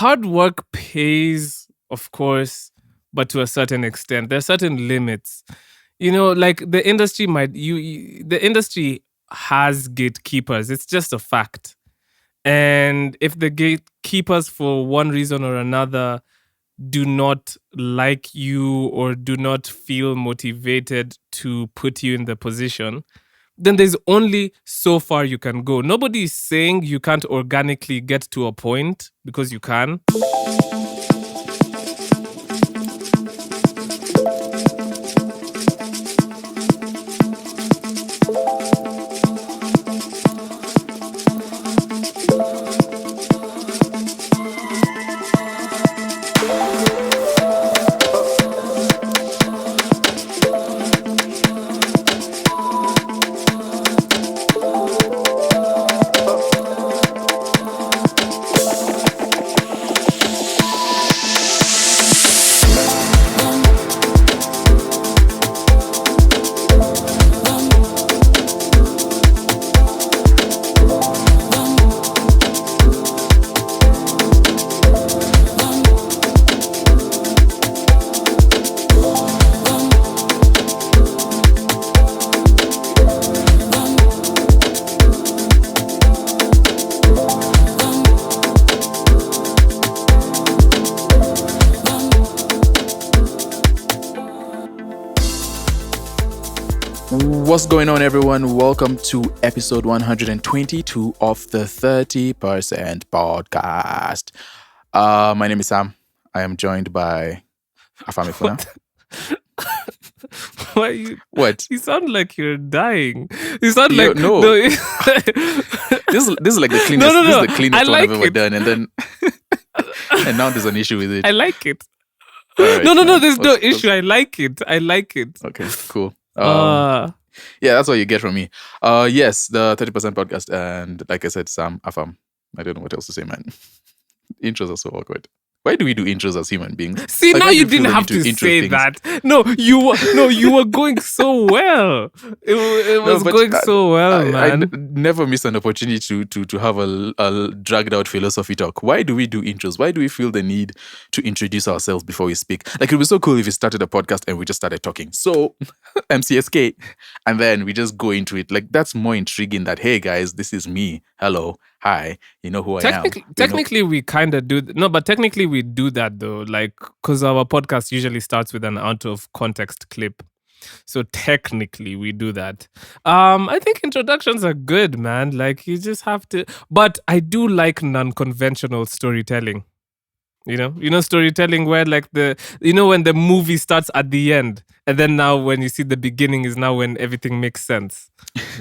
hard work pays, of course, but to a certain extent. There are certain limits. Like the industry the industry has gatekeepers. It's just a fact. And if the gatekeepers, for one reason or another, do not like you or do not feel motivated to put you in the position, then there's only so far you can go. Nobody is saying you can't organically get to a point, because you can. What's going on, everyone? Welcome to episode 122 of the 30% podcast. My name is Sam. I am joined by Afamifuna. Why you? What? You sound like you're dying. You sound Yo, like no. This is like the cleanest. No. This is the cleanest I one I've like ever it. done, and then and now there's an issue with it. I like it. All right, No. man. There's no issue. I like it. Okay, cool. Yeah, that's what you get from me. Yes, the 30% podcast, and like I said, Sam Afam. I don't know what else to say, man. Intros are so awkward. Why do we do intros as human beings? See, Like, now why do you we feel didn't the have need to intro say things? that. You were going so well. It was but going so well, I man. never miss an opportunity to have a dragged out philosophy talk. Why do we do intros? Why do we feel the need to introduce ourselves before we speak? Like, it would be so cool if we started a podcast and we just started talking. So, MCSK, and then we just go into it. Like, that's more intriguing that, hey guys, this is me. Hello. Hi. You know who I am. Technically, we kind of do. No, but technically we do that though. Like, because our podcast usually starts with an out of context clip. So technically we do that. I think introductions are good, man. Like, you just have to. But I do like non-conventional storytelling. Storytelling where like when the movie starts at the end, and then now when you see the beginning is now when everything makes sense.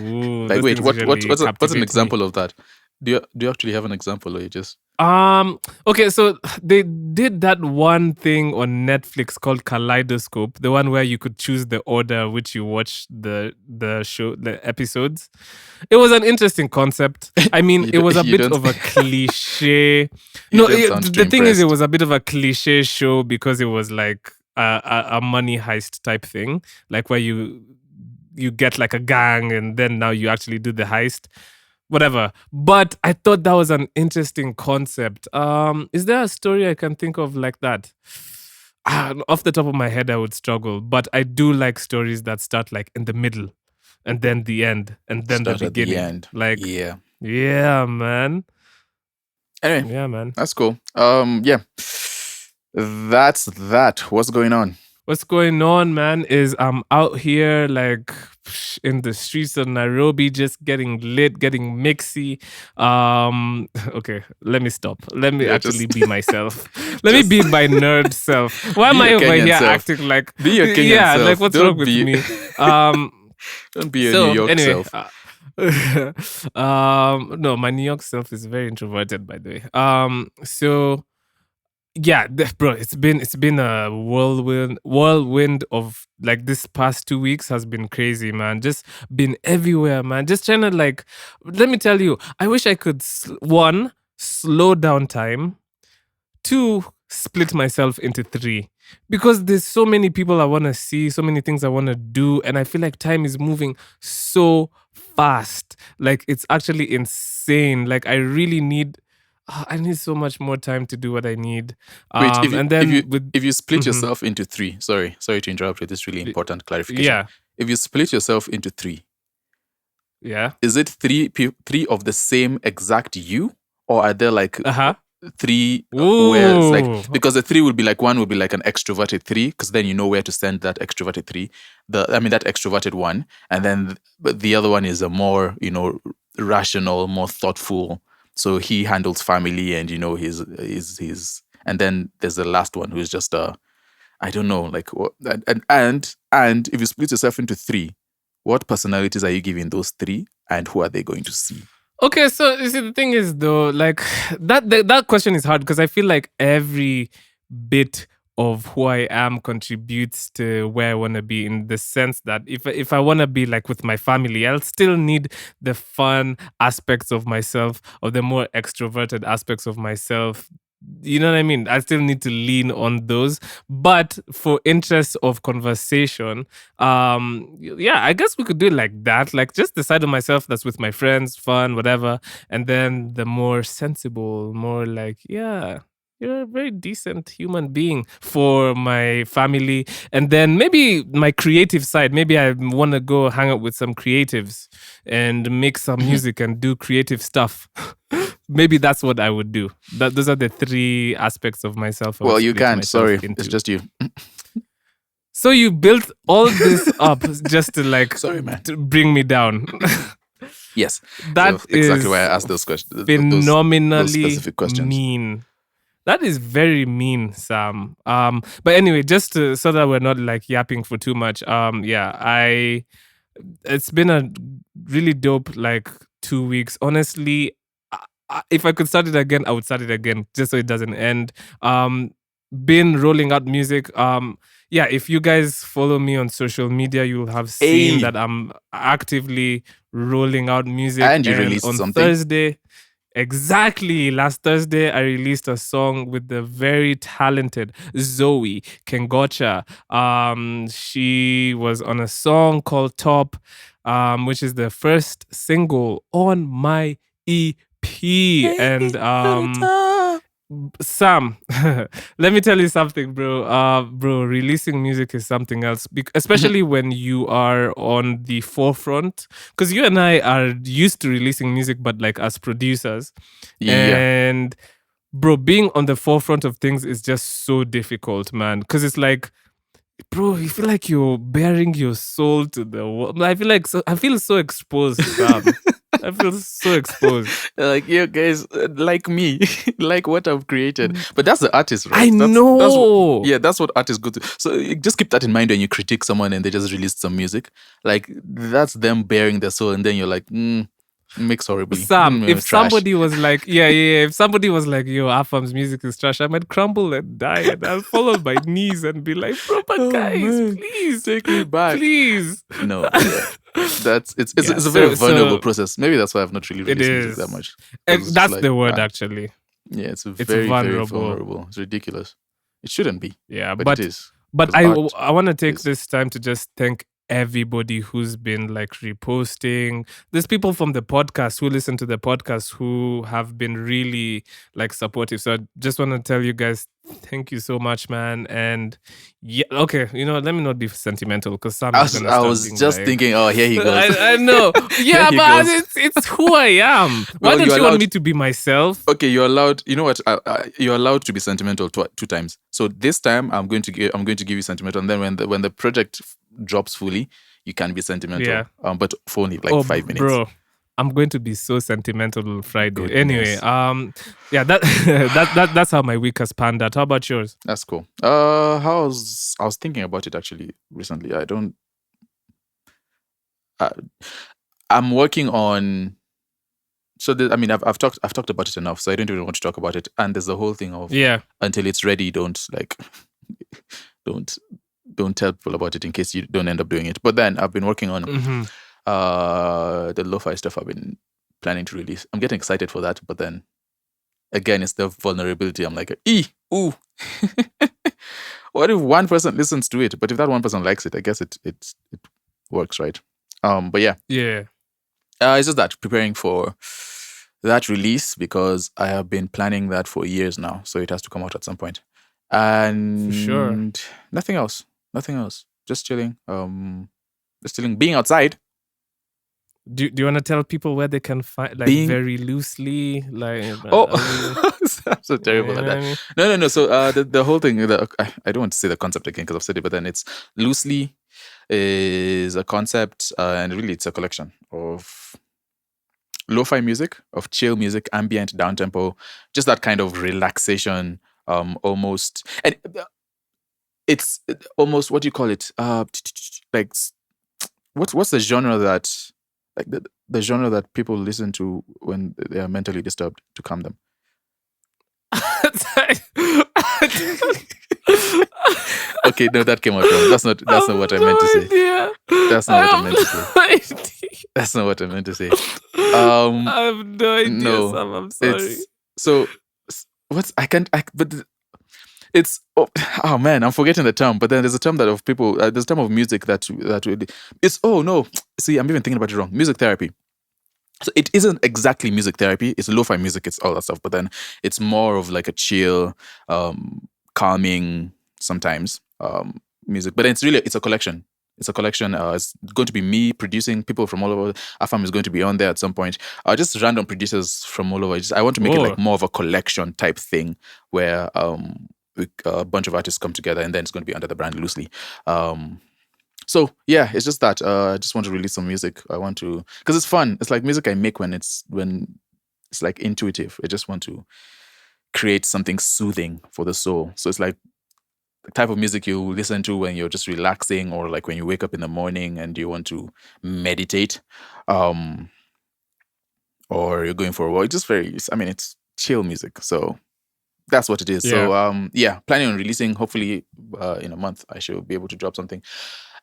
Ooh, Like, those wait, things what's usually an captivate me. example of that? Do you actually have an example, or you just... Okay, so they did that one thing on Netflix called Kaleidoscope, the one where you could choose the order which you watch the show, the episodes. It was an interesting concept. I mean, it was a bit of a cliche. No, the thing is, it was a bit of a cliche show because it was like a money heist type thing, like where you get like a gang and then now you actually do the heist. Whatever. But I thought that was an interesting concept. Is there a story I can think of like that? Off the top of my head, I would struggle. But I do like stories that start like in the middle and then the end and then Start the at the beginning. end. Like, Yeah, man. Anyway, Yeah, man. that's cool. Yeah, that's that. What's going on? What's going on, man, is I'm out here like in the streets of Nairobi, just getting lit, getting mixy. Okay, let me stop. Let me actually be myself. Let me be my nerd self. Why am I over Kenyan here self. acting like Be your Kenyan self. like what's Don't wrong with be- me? Don't be a New York self. No, my New York self is very introverted, by the way. So yeah, bro, it's been a whirlwind of like this past 2 weeks has been crazy, man. Just been everywhere, man. Just trying to like, let me tell you, I wish I could one, slow down time, two, split myself into three, because there's so many people I want to see, so many things I want to do, and I feel like time is moving so fast. Like, it's actually insane. Like, I really need I need so much more time to do what I need. Wait, And then with if you split Mhm. yourself into three, sorry to interrupt you. This is really important clarification. Yeah, If you split yourself into three, yeah. is it three of the same exact you, or are there like Uh-huh. three where it's like, Ooh. because the three would be like, one would be like an extroverted three, because then you know where to send that extroverted three, that extroverted one, and then but the other one is a more, rational, more thoughtful, so he handles family and his and then there's the last one who's just I don't know, like and if you split yourself into three, what personalities are you giving those three, and who are they going to see? Okay, so you see, the thing is though, like that question is hard because I feel like every bit of who I am contributes to where I want to be, in the sense that if I want to be like with my family, I'll still need the fun aspects of myself, or the more extroverted aspects of myself. You know what I mean? I still need to lean on those, but for interest of conversation, yeah, I guess we could do it like that, like just the side of myself that's with my friends, fun, whatever, and then the more sensible, more like, yeah, you're a very decent human being, for my family. And then maybe my creative side, maybe I want to go hang out with some creatives and make some music and do creative stuff. Maybe that's what I would do. Those are the three aspects of myself I would Well, you split can't. myself Sorry, into. it's just you. So you built all this up just to like Sorry, man. to bring me down. Yes, That so exactly is why I asked those questions. Those phenomenally specific questions. mean. That is very mean, Sam. But anyway, just so that we're not like yapping for too much. Yeah, it's been a really dope like 2 weeks. Honestly, if I could start it again, I would start it again just so it doesn't end. Been rolling out music. Yeah, if you guys follow me on social media, you'll have seen Hey, that I'm actively rolling out music. and you And released on something. Thursday, exactly. Last Thursday, I released a song with the very talented Zoe Kengocha. She was on a song called Top, which is the first single on my EP. And Sam, let me tell you something, bro. Bro, releasing music is something else, especially when you are on the forefront. Because you and I are used to releasing music, but like as producers. Yeah. And bro, being on the forefront of things is just so difficult, man. Because it's like, bro, you feel like you're bearing your soul to the world. I feel so exposed, Sam. I feel so exposed. Like, you guys, like me, like what I've created. But that's the artist, right? I know. That's what artists go to. So just keep that in mind when you critique someone and they just released some music. Like, that's them bearing their soul, and then you're like, mix horribly. Sam, if Trash. somebody was like, yeah, if somebody was like, yo, Afam's music is trash, I might crumble and die, and I'll fall on my knees and be like, bro, but guys, man. please Take me back. please. No, yeah. It's Yeah, a very vulnerable so process. Maybe that's why I've not really it released music is. that much. 'Cause it's just That's like, the word, actually. yeah, it's It's very, very vulnerable. vulnerable. It's ridiculous. It shouldn't be, Yeah, but it is. But 'Cause I want to take is- this time to just thank everybody who's been like reposting. There's people from the podcast who listen to the podcast who have been really like supportive. So I just want to tell you guys, thank you so much, man. And yeah, okay, let me not be sentimental, because Sam is gonna I start was being just like, thinking, oh, here he goes. I know. Yeah, he but goes. it's who I am. Why Well, don't you're you want allowed- me to be myself? Okay, you're allowed. You know what? You're allowed to be sentimental two times. So this time, I'm going to give you sentimental, and then when the project drops fully, you can be sentimental. Yeah. But for only like 5 minutes. Bro, I'm going to be so sentimental on Friday. Goodness. Anyway, yeah, that's how my week has panned out. How about yours? That's cool. I was thinking about it actually recently. I'm working on. So I've talked about it enough, so I don't even want to talk about it. And there's the whole thing of until it's ready, don't tell people about it in case you don't end up doing it. But then I've been working on the lo-fi stuff I've been planning to release. I'm getting excited for that, but then again, it's the vulnerability. I'm like, ooh. What if one person listens to it? But if that one person likes it, I guess it works, right? But yeah. Yeah. It's just that preparing for that release because I have been planning that for years now. So it has to come out at some point. And For sure. nothing else. Nothing else. Just chilling. Just chilling. Being outside. Do you want to tell people where they can find, like, Being very loosely, like, Oh, are we, I'm so terrible you at know what that. I mean? No. So the whole thing, I don't want to say the concept again because I've said it, but then it's loosely is a concept, and really it's a collection of lo-fi music, of chill music, ambient, down tempo, just that kind of relaxation, almost, and it's almost, what do you call it? Like what's the genre that, like the genre that people listen to when they are mentally disturbed to calm them? Okay, no, that came out wrong. That's not what I meant to say. Idea. That's not what I meant to say. No idea. That's not what I meant to say. I have no idea, No, Sam. I'm sorry. it's so what's but it's oh man, I'm forgetting the term. But then there's a term that of people. There's a term of music that really, it's, oh no. See, I'm even thinking about it wrong. Music therapy. So it isn't exactly music therapy. It's lo-fi music. It's all that stuff. But then it's more of like a chill, calming sometimes music. But then it's a collection. It's a collection. It's going to be me producing. People from all over. Afam is going to be on there at some point. Just random producers from all over. I want to make it like more of a collection type thing where a bunch of artists come together, and then it's going to be under the brand loosely. So yeah, it's just that I just want to release some music. I want to, because it's fun. It's like music I make when it's like intuitive. I just want to create something soothing for the soul. So it's like the type of music you listen to when you're just relaxing, or like when you wake up in the morning and you want to meditate, or you're going for a walk. It's it's chill music. So that's what it is. Yeah. So yeah, planning on releasing. Hopefully in a month I should be able to drop something.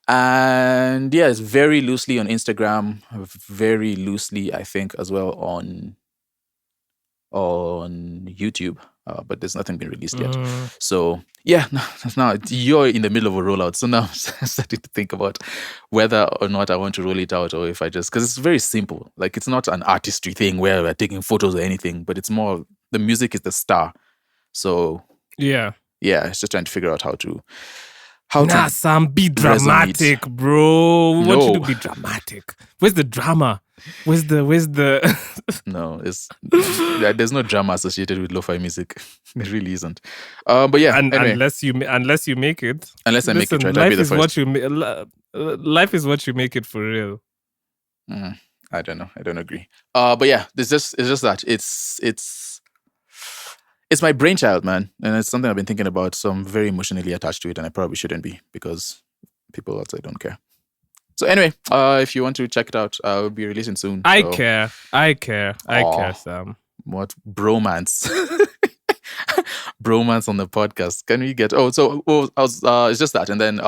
And yeah, it's very loosely on Instagram, very loosely, I think, as well on YouTube. But there's nothing been released yet. So yeah, now you're in the middle of a rollout. So now I'm starting to think about whether or not I want to roll it out, or if I just, because it's very simple. Like, it's not an artistry thing where we're taking photos or anything, but it's more, the music is the star. So yeah, it's just trying to figure out how to Sam, be dramatic, bro. What you do, be dramatic. Where's the drama? Where's the No, there's no drama associated with lo-fi music. There really isn't. But yeah, anyway. unless you make it. Unless I make it, right? I'll be the first. Life is what you make it, for real. I don't know. I don't agree. But yeah, it's just that it's my brainchild, man, and it's something I've been thinking about. So I'm very emotionally attached to it, and I probably shouldn't be, because people outside don't care. So anyway, if you want to check it out, I'll be releasing soon. I care, Sam. What bromance? Bromance on the podcast. Can we get? It's just that, and then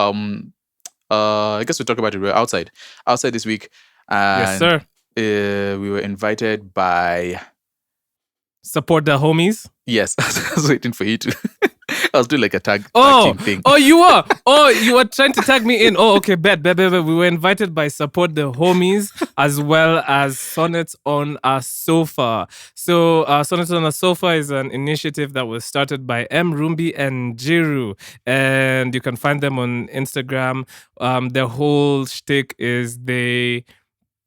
I guess we'll talk about it. We're outside this week, and yes, sir. We were invited by Support the Homies. Yes, I was waiting for you to. I was doing like a tag team thing. Oh, you were. Oh, you were trying to tag me in. Oh, okay, bet. We were invited by Support the Homies, as well as Sonnets on a Sofa. So, Sonnets on a Sofa is an initiative that was started by Rumbi and N'jiru, and you can find them on Instagram. Their whole shtick is they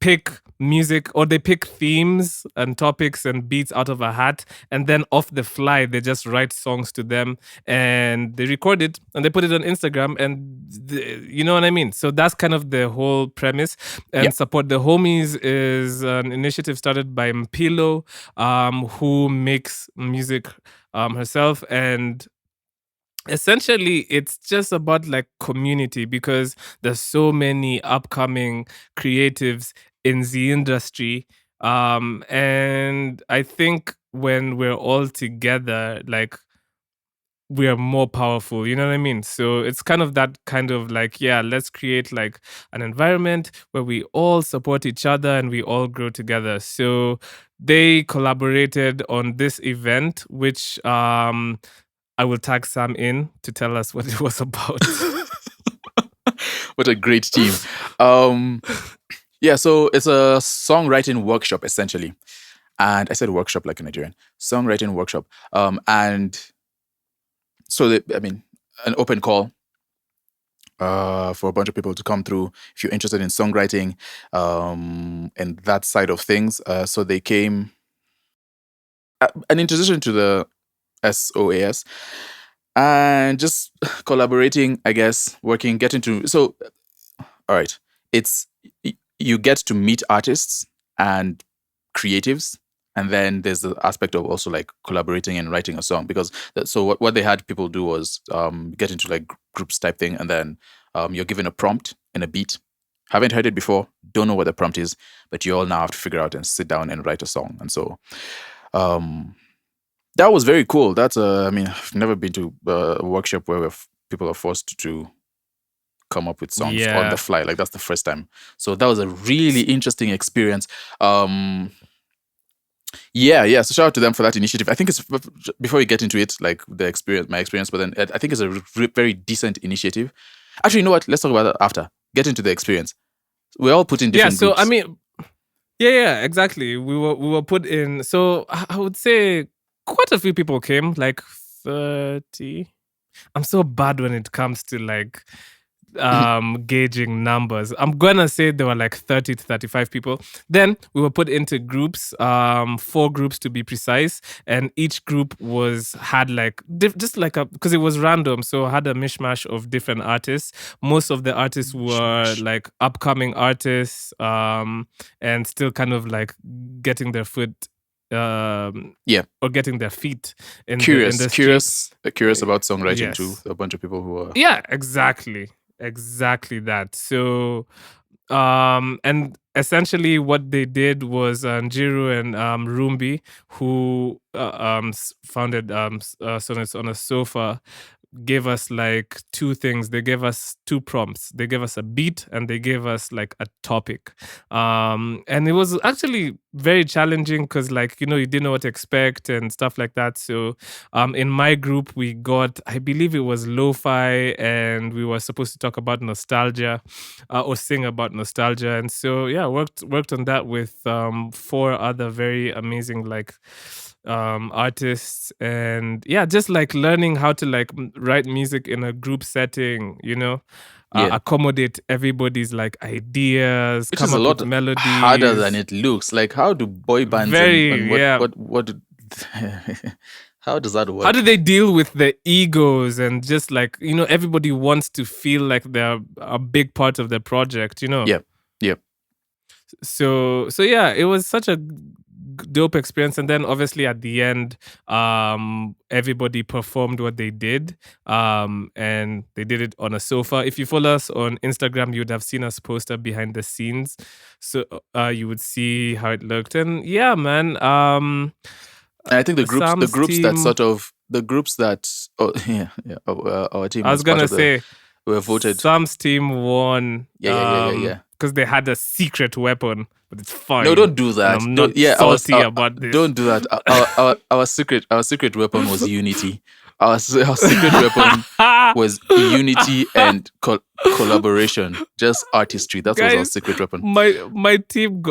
pick music, or they pick themes and topics and beats out of a hat, and then off the fly they just write songs to them, and they record it and they put it on Instagram, and you know what I mean. So that's kind of the whole premise. And Support the Homies is an initiative started by Mpilo, who makes music herself, and essentially it's just about like community, because there's so many upcoming creatives in the industry, and I think when we're all together, like, we are more powerful, you know what I mean? So it's kind of that kind of like, let's create like an environment where we all support each other and we all grow together. So they collaborated on this event, which I will tag Sam in to tell us what it was about. What a great team. Yeah, so it's a songwriting workshop, essentially. And I said workshop like a Nigerian songwriting workshop. And so an open call for a bunch of people to come through if you're interested in songwriting and that side of things. So they came, an introduction to the SOAS and just collaborating, I guess, working, getting to. So, all right, it's you get to meet artists and creatives. And then there's the aspect of also like collaborating and writing a song, because so what they had people do was get into like groups type thing, and then you're given a prompt and a beat. Haven't heard it before, don't know what the prompt is, but you all now have to figure out and sit down and write a song. And so that was very cool. That's I've never been to a workshop where people are forced to come up with songs on the fly. Like that's the first time. So that was a really interesting experience. Yeah. So shout out to them for that initiative. I think it's, before we get into it, like my experience, but then I think it's a very decent initiative. Actually, you know what? Let's talk about that after. Get into the experience. We're all put in different groups. I mean, yeah, exactly. We were put in. So I would say quite a few people came, like 30. I'm so bad when it comes to like gauging numbers. I'm gonna say there were like 30 to 35 people. Then we were put into groups, 4 groups to be precise, and each group had like just like because it was random, so had a mishmash of different artists. Most of the artists were like upcoming artists, and still kind of like getting their foot or getting their feet in the industry. Curious about songwriting too. A bunch of people who are exactly that. So and essentially what they did was N'jiru and Rumbi, who founded Sonnets on a Sofa, gave us like 2 things. They gave us 2 prompts. They gave us a beat and they gave us like a topic. And it was actually very challenging because like, you didn't know what to expect and stuff like that. So in my group, we got, I believe it was lo-fi, and we were supposed to talk about nostalgia or sing about nostalgia. And so, yeah, worked on that with 4 other very amazing like artists, and just like learning how to like write music in a group setting, accommodate everybody's like ideas, which come is up a lot with melodies. harder than it looks. Like, how do boy bands what how does that work? How do they deal with the egos and just like, everybody wants to feel like they're a big part of the project, Yep. So yeah, it was such a dope experience. And then obviously at the end, everybody performed what they did, and they did it on a sofa. If you follow us on Instagram, you would have seen us poster behind the scenes, so you would see how it looked. And yeah, man, I think the groups that our team, I was gonna say, were voted. Sam's team won. Yeah. Because they had a secret weapon, but it's fine. No, don't do that. And I'm not salty about this. Don't do that. Our secret weapon was unity. Our secret weapon was unity and collaboration. Just artistry. That was our secret weapon. My team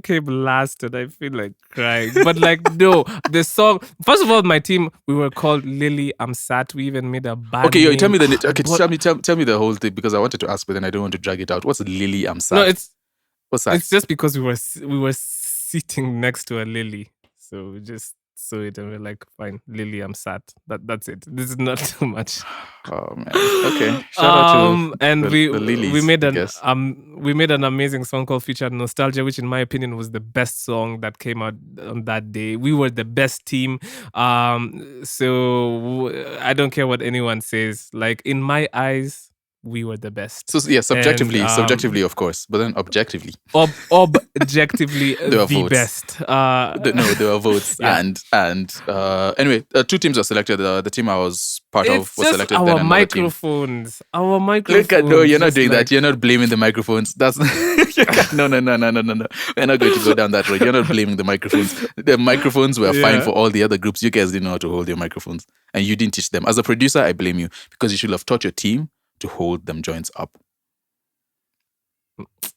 came last, and I feel like crying. But like, no, the song. First of all, my team, we were called Lily I'm Sat. We even made a band. Okay, tell me tell me the whole thing, because I wanted to ask, but then I don't want to drag it out. What's Lily I'm Sat? No, what's that? It's just because we were sitting next to a lily, so we just saw it and we're like, fine, Lily, I'm sad. That's it. This is not too much. Oh man. Okay. Shout out to and the lilies, we made an amazing song called Featured Nostalgia, which in my opinion was the best song that came out on that day. We were the best team. So I don't care what anyone says. Like, in my eyes, we were the best. So yeah, subjectively, of course, but then objectively, objectively, the votes. Best. There were votes, yeah. and anyway, 2 teams were selected. The team I was part of was selected. Our microphones. Look at you're not doing that. You're not blaming the microphones. That's no. We're not going to go down that road. You're not blaming the microphones. The microphones were fine for all the other groups. You guys didn't know how to hold your microphones, and you didn't teach them. As a producer, I blame you, because you should have taught your team to hold them joints up.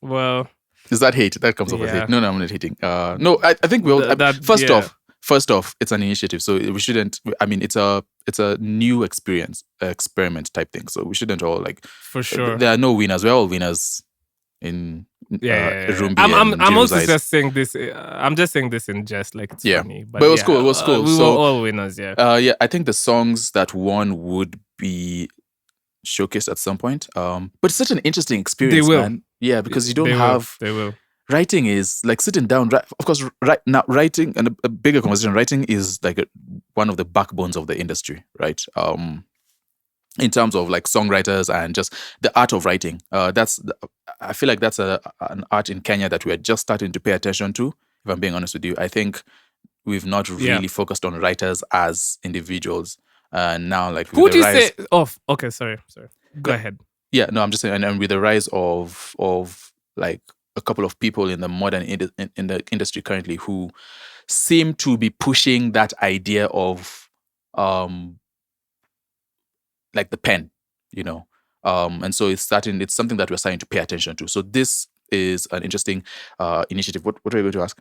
Well, Is that hate? That comes off as Yeah. hate. No, I'm not hating. No, I think we all. First off, it's an initiative, so we shouldn't. I mean, it's a new experiment type thing. So we shouldn't all like. For sure. There are no winners. We're all winners in Rumbi and I'm also N'jiru's just saying this. I'm just saying this in jest, like it's funny. But it was cool. It was cool. We were all winners. Yeah. Yeah. I think the songs that won would be showcased at some point. But it's such an interesting experience, They will. man. Yeah, because you don't have. They will. Writing is like sitting down. Of course, right now, writing and a bigger conversation. Writing is like one of the backbones of the industry, right? In terms of like songwriters and just the art of writing. I feel like that's an art in Kenya that we are just starting to pay attention to. If I'm being honest with you, I think we've not really focused on writers as individuals. Now, like who do you say? Oh, okay. Sorry. Go ahead. Yeah, no, I'm just saying, and with the rise of like a couple of people in the modern in the industry currently who seem to be pushing that idea of like the pen, you know. And so it's something that we're starting to pay attention to. So this is an interesting initiative. What are you going to ask?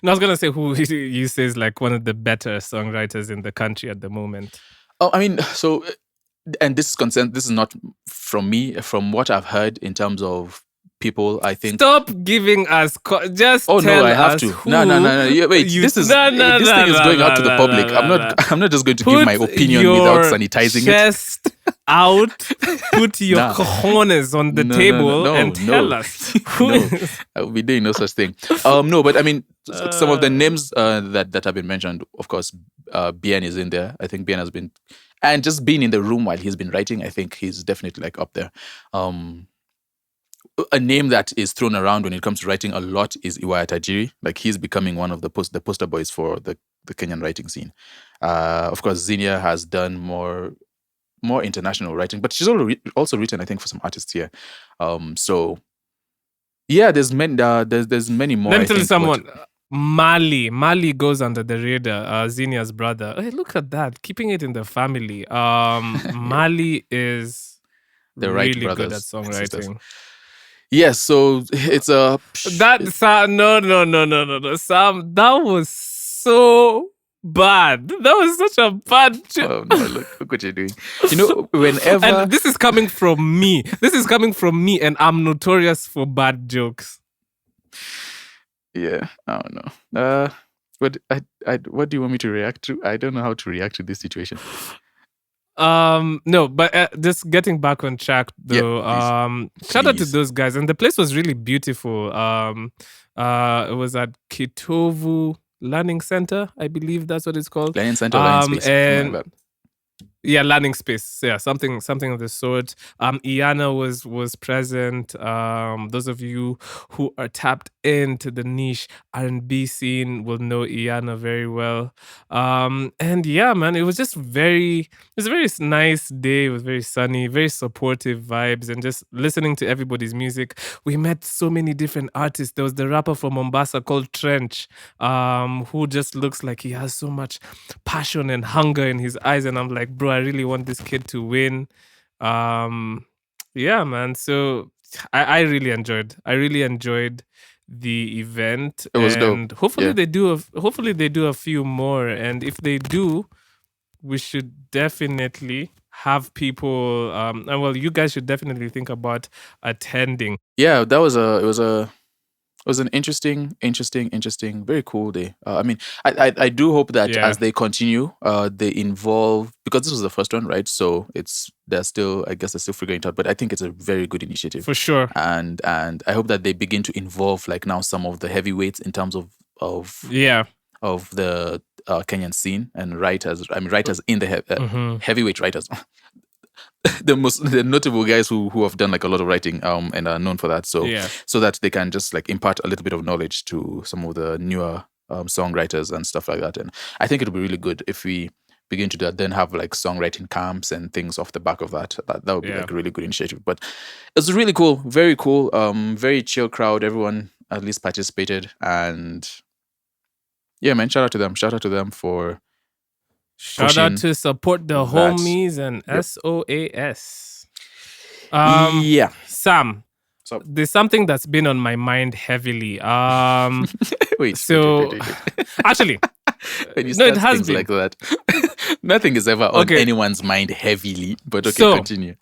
No, I was gonna say who you say is like one of the better songwriters in the country at the moment. Oh, I mean, so, and this is not from me, from what I've heard in terms of people, I think. Stop giving us just. Oh tell no, I have to. No. Wait, this thing is going out to the public. I'm not just going to give my opinion without sanitizing chest it. Out, put your cojones on the table and tell us. I'll be doing no such thing. No, but I mean, some of the names that have been mentioned, of course, Bien is in there. I think Bien has been, and just being in the room while he's been writing, I think he's definitely like up there. A name that is thrown around when it comes to writing a lot is Iwaya. Like he's becoming one of the poster boys for the Kenyan writing scene. Of course, Zinnia has done more international writing, but she's also written, I think, for some artists here. So yeah, there's many more. Let me tell you someone. Mali goes under the radar. Zinnia's brother. Hey, look at that, keeping it in the family. Mali is really good at songwriting. Yes, so it's no. Sam, that was so bad. That was such a bad joke. Oh no, look what you're doing. You know, whenever and this is coming from me. And I'm notorious for bad jokes. Yeah, I don't know. What do you want me to react to? I don't know how to react to this situation. No, but just getting back on track though. Shout out to those guys, and the place was really beautiful. It was at Kitovu Learning Center, I believe that's what it's called. Learning Center, Learning Space. And yeah, learning space. Yeah, something of the sort. Iana was present. Those of you who are tapped into the niche R&B scene will know Iana very well. And yeah, man, it was a very nice day. It was very sunny, very supportive vibes, and just listening to everybody's music. We met so many different artists. There was the rapper from Mombasa called Trench, who just looks like he has so much passion and hunger in his eyes, and I'm like, bro, I really want this kid to win. Yeah, man. So I really enjoyed the event. It was dope. Hopefully they do a few more. And if they do, we should definitely have people. And well, you guys should definitely think about attending. Yeah, that was it was an interesting, very cool day. I mean, I do hope that as they continue, they involve, because this was the first one, right? So they're still figuring it out. But I think it's a very good initiative for sure. And I hope that they begin to involve like now some of the heavyweights in terms of the Kenyan scene and writers. I mean, writers in the heavyweight writers. the notable guys who have done like a lot of writing and are known for that, so that they can just like impart a little bit of knowledge to some of the newer songwriters and stuff like that. And I think it'll be really good if we begin to do that, then have like songwriting camps and things off the back of that. That would be like a really good initiative. But it's really cool, very cool, very chill crowd. Everyone at least participated, and yeah, man, shout out to them for shout out to support the homies and SOAS. Sam, So there's something that's been on my mind heavily. wait. So actually, When you no, it start has things been. like that, nothing is ever on Okay. anyone's mind heavily. But okay, So continue.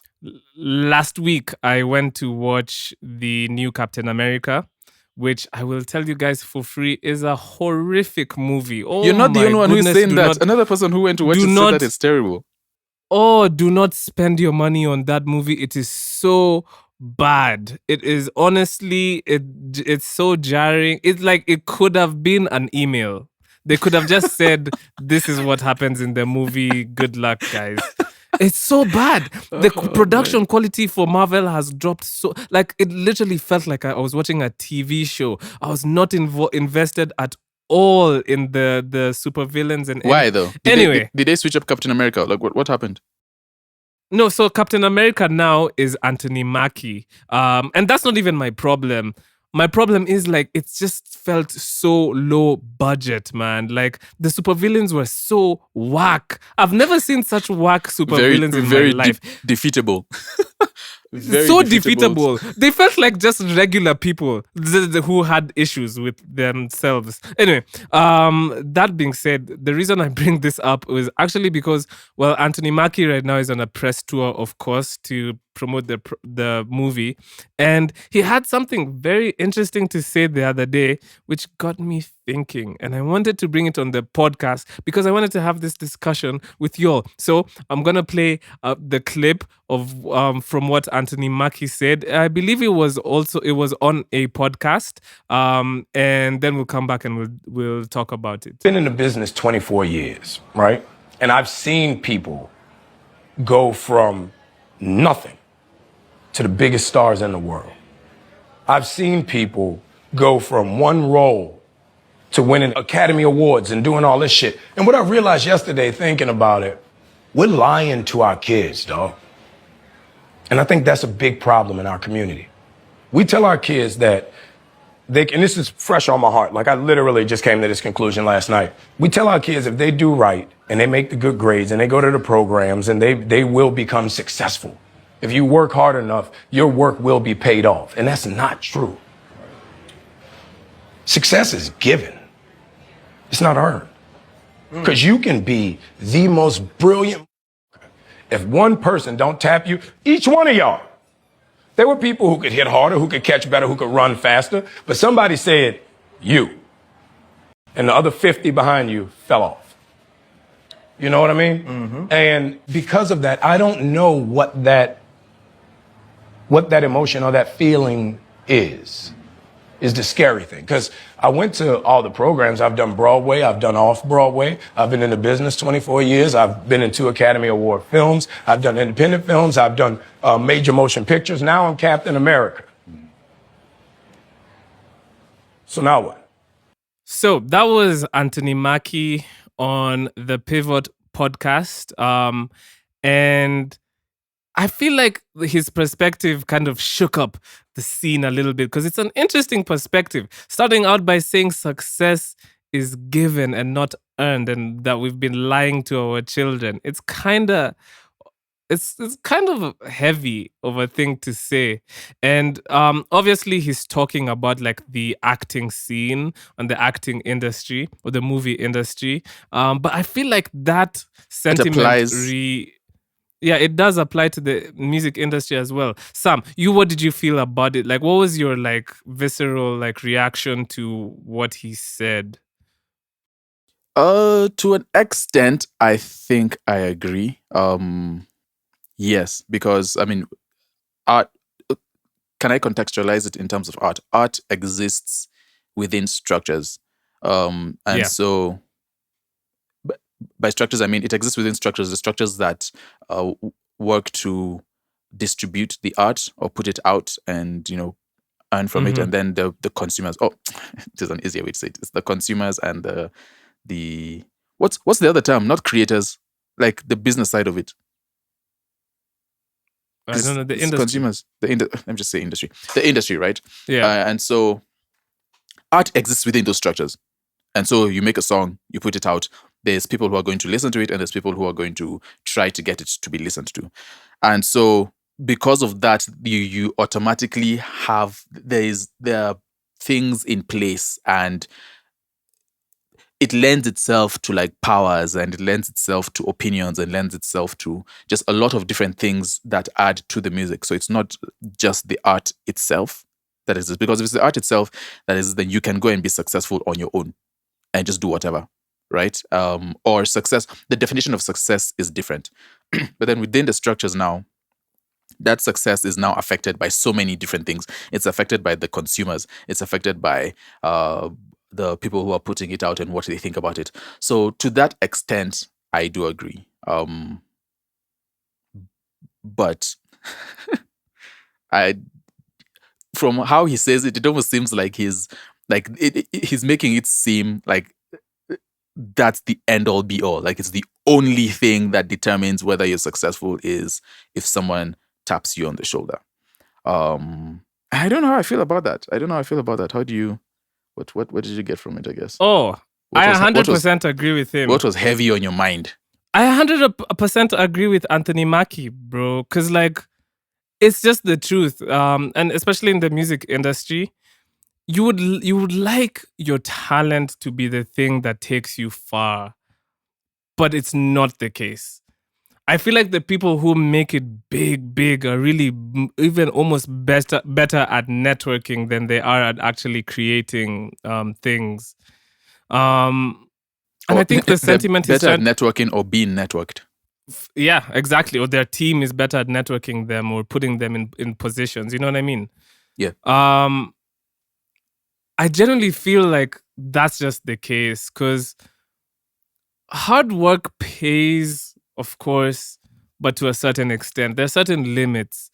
last week I went to watch the new Captain America, which I will tell you guys for free is a horrific movie. You're Oh not the my only one who is goodness, saying that. Another person who went to watch do it said that not it's terrible. do not spend your money on that movie. It is so bad. It is honestly it's so jarring. It's like it could have been an email. They could have just said this is what happens in the movie. Good luck, guys. It's so bad. The production quality for Marvel has dropped so like it literally felt like I was watching a TV show. I was not invested at all in the supervillains and Why though? Anyway, Did they switch up Captain America? Like what happened? no, so Captain America now is Anthony Mackie. And that's not even my problem. My problem is like it just felt so low budget, man. Like the supervillains were so whack. I've never seen such whack supervillains in my life. Defeatable. Very So defeatable. They felt like just regular people who had issues with themselves. Anyway, that being said, the reason I bring this up is actually because, well, Anthony Mackie right now is on a press tour, of course, to promote the movie, and he had something very interesting to say the other day, which got me thinking, and I wanted to bring it on the podcast because I wanted to have this discussion with y'all. So I'm gonna play the clip of from what Anthony Mackie said. I believe it was on a podcast, and then we'll come back and we'll talk about it. Been in the business 24 years, right? And I've seen people go from nothing to the biggest stars in the world. I've seen people go from one role to winning Academy Awards and doing all this shit. And what I realized yesterday thinking about it, we're lying to our kids, dog. And I think that's a big problem in our community. We tell our kids that and this is fresh on my heart. Like I literally just came to this conclusion last night. We tell our kids if they do right and they make the good grades and they go to the programs and they will become successful. If you work hard enough, your work will be paid off. And that's not true. Success is given. It's not earned. Because you can be the most brilliant. If one person don't tap you, each one of y'all. There were people who could hit harder, who could catch better, who could run faster. But somebody said, you. And the other 50 behind you fell off. You know what I mean? Mm-hmm. And because of that, I don't know what that emotion or that feeling is the scary thing. Because I went to all the programs. I've done Broadway. I've done off-Broadway. I've been in the business 24 years. I've been in 2 Academy Award films. I've done independent films. I've done major motion pictures. Now I'm Captain America. So now what? So that was Anthony Mackie on the Pivot podcast. And I feel like his perspective kind of shook up the scene a little bit because it's an interesting perspective. Starting out by saying success is given and not earned, and that we've been lying to our children. It's kind of heavy of a thing to say. And obviously he's talking about like the acting scene and the acting industry or the movie industry. But I feel like that sentiment it does apply to the music industry as well. Sam, what did you feel about it? Like, what was your like visceral like reaction to what he said? To an extent, I think I agree. Yes, because I mean, art. Can I contextualize it in terms of art? Art exists within structures, so by structures I mean it exists within structures. The structures that work to distribute the art or put it out and earn from it, and then the consumers. Oh, there's an easier way to say it. It's the consumers and the what's the other term? Not creators, like the business side of it. I don't know, the industry. Consumers. Let me just say industry. The industry, right? Yeah. And so art exists within those structures. And so you make a song, you put it out. There's people who are going to listen to it, and there's people who are going to try to get it to be listened to. And so because of that, you automatically have there are things in place, and it lends itself to like powers, and it lends itself to opinions, and lends itself to just a lot of different things that add to the music. So it's not just the art itself that is, because if it's the art itself that is, then you can go and be successful on your own and just do whatever, right? Or success, the definition of success is different. But then within the structures now, that success is now affected by so many different things. It's affected by the consumers. It's affected by the people who are putting it out and what they think about it. So to that extent, I do agree. But I, from how he says it, it almost seems like he's making it seem like that's the end all be all. Like it's the only thing that determines whether you're successful is if someone taps you on the shoulder. I don't know how I feel about that. How do you, what did you get from it, I guess? Oh, I 100% agree with him. What was heavy on your mind? I 100% agree with Anthony Mackie, bro. Because, like, it's just the truth. And especially in the music industry, you would like your talent to be the thing that takes you far. But it's not the case. I feel like the people who make it big are really even almost better at networking than they are at actually creating things. And I think the sentiment is better at networking or being networked. Yeah, exactly. Or their team is better at networking them or putting them in positions. You know what I mean? Yeah. I generally feel like that's just the case because hard work pays, of course, but to a certain extent. There are certain limits.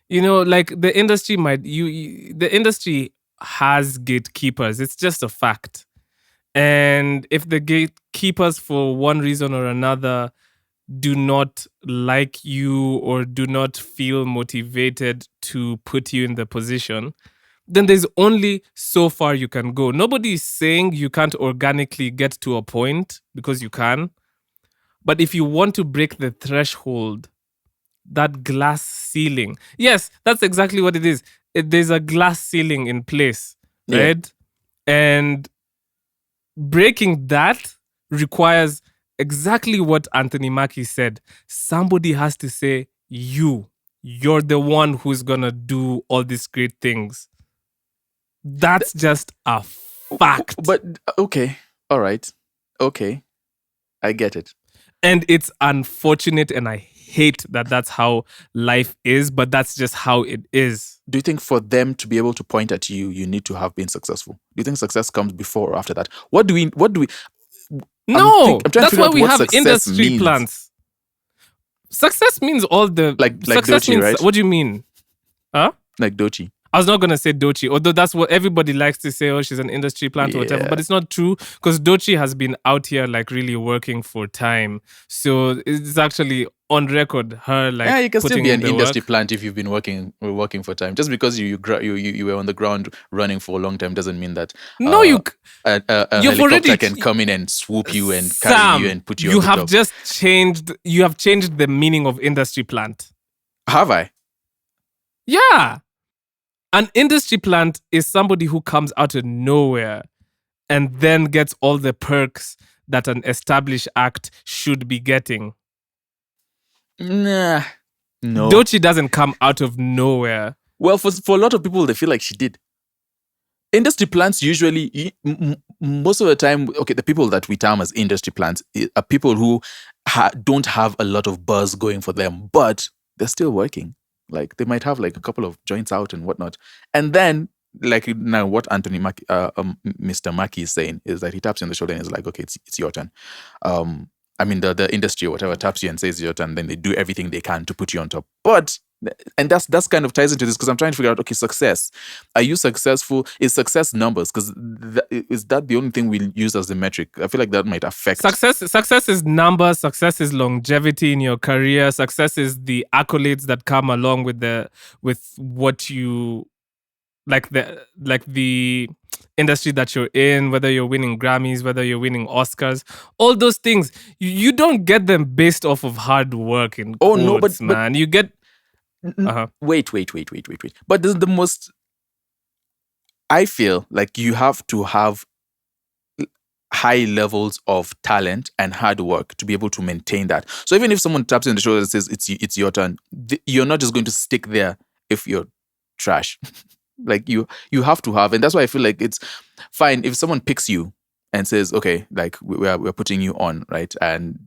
You know, like the industry the industry has gatekeepers. It's just a fact. And if the gatekeepers, for one reason or another, do not like you or do not feel motivated to put you in the position, then there's only so far you can go. Nobody is saying you can't organically get to a point, because you can. But if you want to break the threshold, that glass ceiling, yes, that's exactly what it is. There's a glass ceiling in place, right? Yeah. And breaking that requires exactly what Anthony Mackie said. Somebody has to say, you're the one who's going to do all these great things. That's just a fact. But, okay. All right. Okay. I get it. And it's unfortunate, and I hate that that's how life is, but that's just how it is. Do you think for them to be able to point at you, you need to have been successful? Do you think success comes before or after that? What do we? No, that's why we have industry plans. Success means all the success Dochi, means, right? What do you mean? Huh? Like Dochi. I was not going to say Dochi, although that's what everybody likes to say, oh, she's an industry plant or whatever, but it's not true, because Dochi has been out here like really working for time. So it's actually on record, her like you can still be an industry work. plant if you've been working for time. Just because you were on the ground running for a long time doesn't mean that a helicopter can come in and swoop you and carry you and put you on the top. You have changed the meaning of industry plant. Have I? Yeah. An industry plant is somebody who comes out of nowhere and then gets all the perks that an established act should be getting. Nah. No. Dochi doesn't come out of nowhere. Well, for a lot of people, they feel like she did. Industry plants usually, most of the time, okay, the people that we term as industry plants are people who don't have a lot of buzz going for them, but they're still working. Like they might have like a couple of joints out and whatnot. And then, like now what Anthony Mackie, Mr. Mackie is saying is that he taps you on the shoulder and is like, okay, it's your turn. I mean, the industry or whatever taps you and says it's your turn, then they do everything they can to put you on top. But, and that's kind of ties into this, because I'm trying to figure out, okay, success. Are you successful? Is success numbers? Because is that the only thing we use as the metric? I feel like that might affect. Success is numbers. Success is longevity in your career. Success is the accolades that come along with what you like the industry that you're in, whether you're winning Grammys, whether you're winning Oscars, all those things. You don't get them based off of hard work in quotes, man. You get Wait. But this is the most. I feel like you have to have high levels of talent and hard work to be able to maintain that. So even if someone taps you on the shoulder and says it's your turn, you're not just going to stick there if you're trash. Like you have to have, and that's why I feel like it's fine if someone picks you and says, okay, like we're putting you on, right, and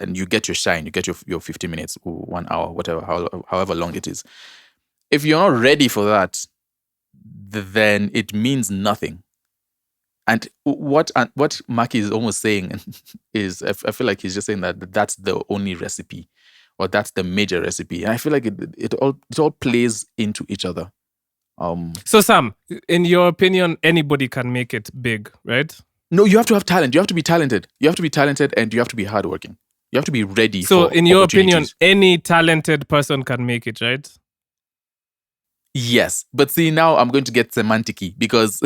you get your shine, you get your 50 minutes, 1 hour, whatever, however long it is. If you're not ready for that, then it means nothing. And what Mackie is almost saying is, I feel like he's just saying that that's the only recipe, or that's the major recipe. And I feel like it all plays into each other. So Sam, in your opinion, anybody can make it big, right? No, you have to have talent. You have to be talented. You have to be talented, and you have to be hardworking. You have to be ready. So, for in your opinion, opportunities. any talented person can make it, right? Yes, but see, now I'm going to get semantic-y because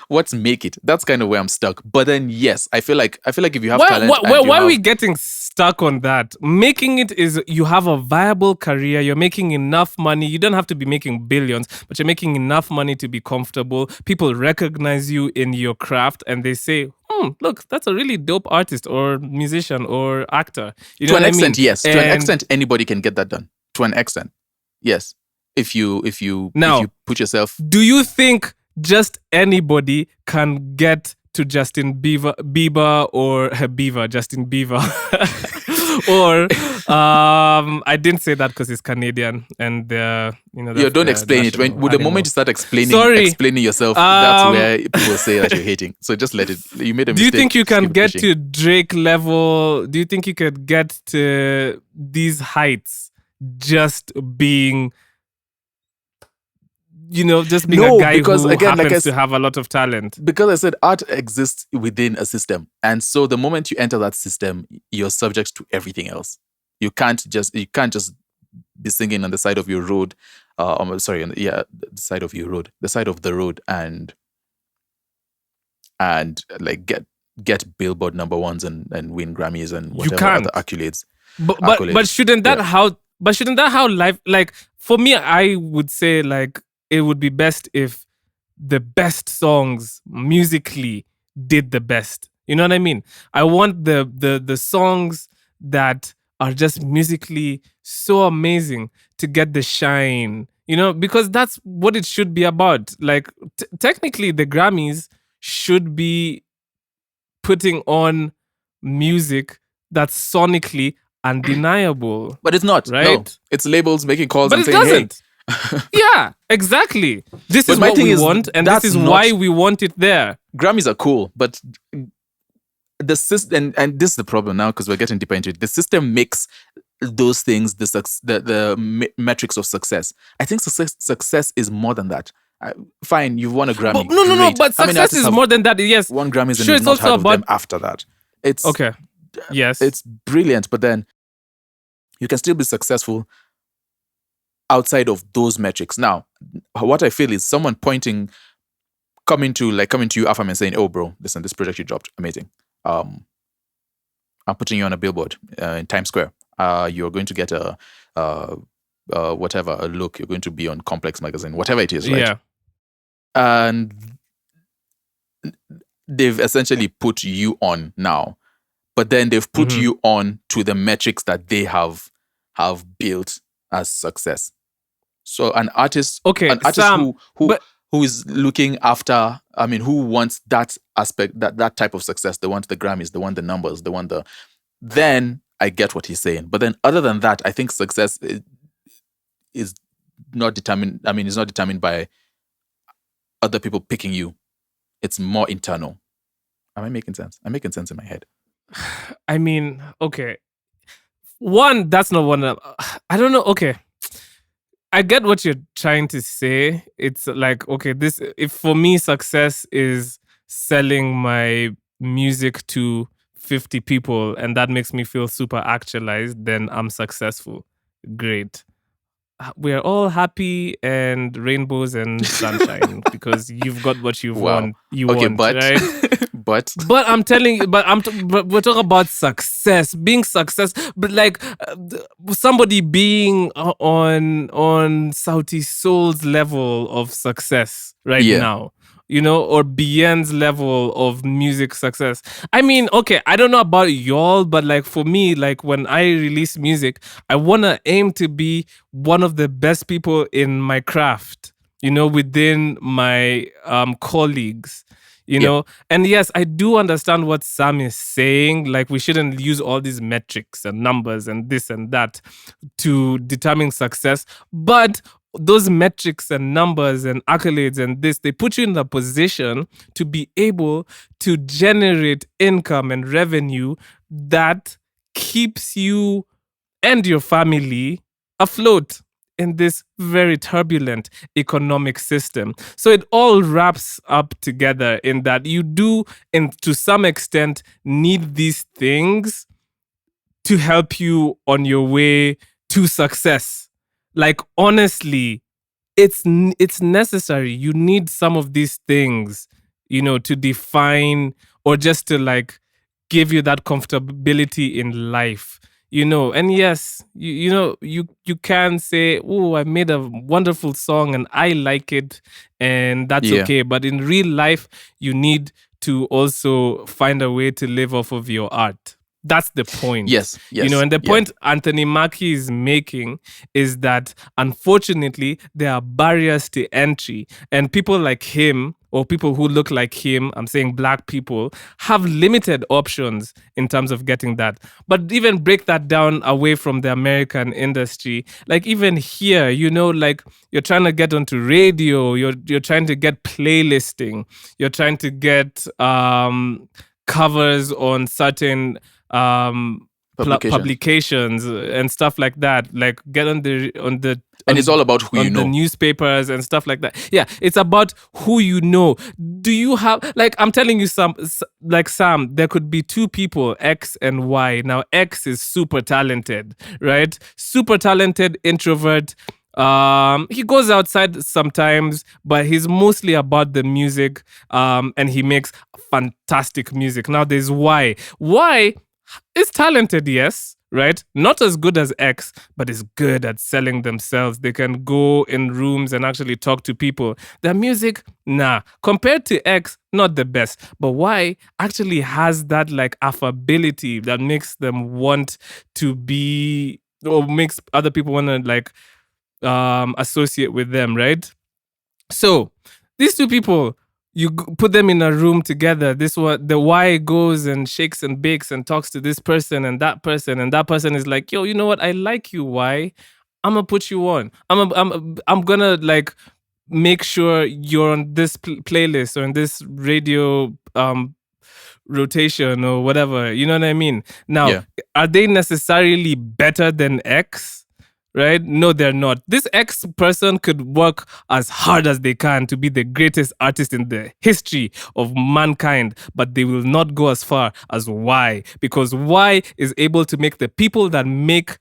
what's make it? That's kind of where I'm stuck. But then, yes, I feel like if you have talent, Why are we getting stuck on that? Making it is you have a viable career. You're making enough money. You don't have to be making billions, but you're making enough money to be comfortable. People recognize you in your craft, and they say, look, that's a really dope artist or musician or actor. You know to an what extent, I mean? yes. To an extent, anybody can get that done. To an extent, yes. If you put yourself. Do you think just anybody can get to Justin Bieber or Justin Bieber? Or I didn't say that because he's Canadian and don't explain it. The moment you start explaining yourself, that's where people say that you're hating. So just let it. You made a mistake. Do you think you can get to Drake level? Do you think you could get to these heights just being, just being a guy who happens to have a lot of talent? Because I said art exists within a system. And so the moment you enter that system, you're subject to everything else. You can't just be singing on the side of your road. The side of your road. The side of the road and like get Billboard number ones and win Grammys and whatever other accolades. But shouldn't that how life, like, for me, I would say, like, it would be best if the best songs musically did the best. You know what I mean? I want the songs that are just musically so amazing to get the shine, because that's what it should be about. Like, technically, the Grammys should be putting on music that's sonically undeniable. But it's not, right? No. It's labels making calls and saying, hey. Yeah, exactly. This is what we want, and this is why we want it there. Grammys are cool, but the system, and this is the problem now because we're getting deeper into it. The system makes those things the metrics of success. I think success is more than that. Fine, you've won a Grammy. No, but success is more than that. Yes, one Grammy, and you've not heard of them after that. It's okay. Yes, it's brilliant, but then you can still be successful outside of those metrics. Now, what I feel is someone coming to you, Afam, and saying, "Oh, bro, listen, this project you dropped, amazing. I'm putting you on a billboard in Times Square. You're going to get a look. You're going to be on Complex magazine, whatever it is, right?" Yeah. And they've essentially put you on now, but then they've put you on to the metrics that they have built as success. So an artist Sam, who is looking after, who wants that aspect, that type of success, they want the Grammys, they want the numbers, they want then I get what he's saying. But then other than that, I think success is not determined. It's not determined by other people picking you. It's more internal. Am I making sense? I'm making sense in my head. Okay. One, that's not one. I don't know. Okay. I get what you're trying to say. It's like, okay, if for me, success is selling my music to 50 people and that makes me feel super actualized, then I'm successful. Great. We're all happy and rainbows and sunshine because you've got what you want. But, right? But I'm telling you, but we're talking about success, being success, but like somebody being on Sauti Soul's level of success right Yeah. now, or Bien's level of music success. I mean, okay, I don't know about y'all, but like for me, like when I release music, I wanna aim to be one of the best people in my craft, within my colleagues. And yes, I do understand what Sam is saying. Like, we shouldn't use all these metrics and numbers and this and that to determine success. But those metrics and numbers and accolades and this, they put you in the position to be able to generate income and revenue that keeps you and your family afloat in this very turbulent economic system. So it all wraps up together in that you do, and to some extent, need these things to help you on your way to success. Like, honestly, it's necessary. You need some of these things, to define or just to like give you that comfortability in life. And yes, you can say, oh, I made a wonderful song and I like it, and that's Yeah. okay. But in real life, you need to also find a way to live off of your art. That's the point. Yes. And the point Anthony Mackie is making is that, unfortunately, there are barriers to entry, and people like him, or people who look like him, I'm saying black people, have limited options in terms of getting that. But even break that down away from the American industry, like even here, like you're trying to get onto radio, you're trying to get playlisting, you're trying to get covers on certain publications and stuff like that. Like get on the and it's all about who you know. The newspapers and stuff like that. Yeah, it's about who you know. Do you have, like, I'm telling you, Sam, there could be two people, X and Y. Now, X is super talented, right? Super talented introvert. He goes outside sometimes, but he's mostly about the music, and he makes fantastic music. Now, there's Y. Y is talented, yes, right? Not as good as X, but is good at selling themselves. They can go in rooms and actually talk to people. Their music, nah. Compared to X, not the best. But Y actually has that like affability that makes them want to be, or makes other people want to like associate with them, right? So these two people, you put them in a room together. The Y goes and shakes and bakes and talks to this person, and that person is like, yo, you know what? I like you, Y. I'm gonna put you on. I'm gonna like make sure you're on this playlist or on this radio rotation or whatever. You know what I mean? Now, Are they necessarily better than X? Right? No, they're not. This X person could work as hard as they can to be the greatest artist in the history of mankind, but they will not go as far as Y, because Y is able to make the people that make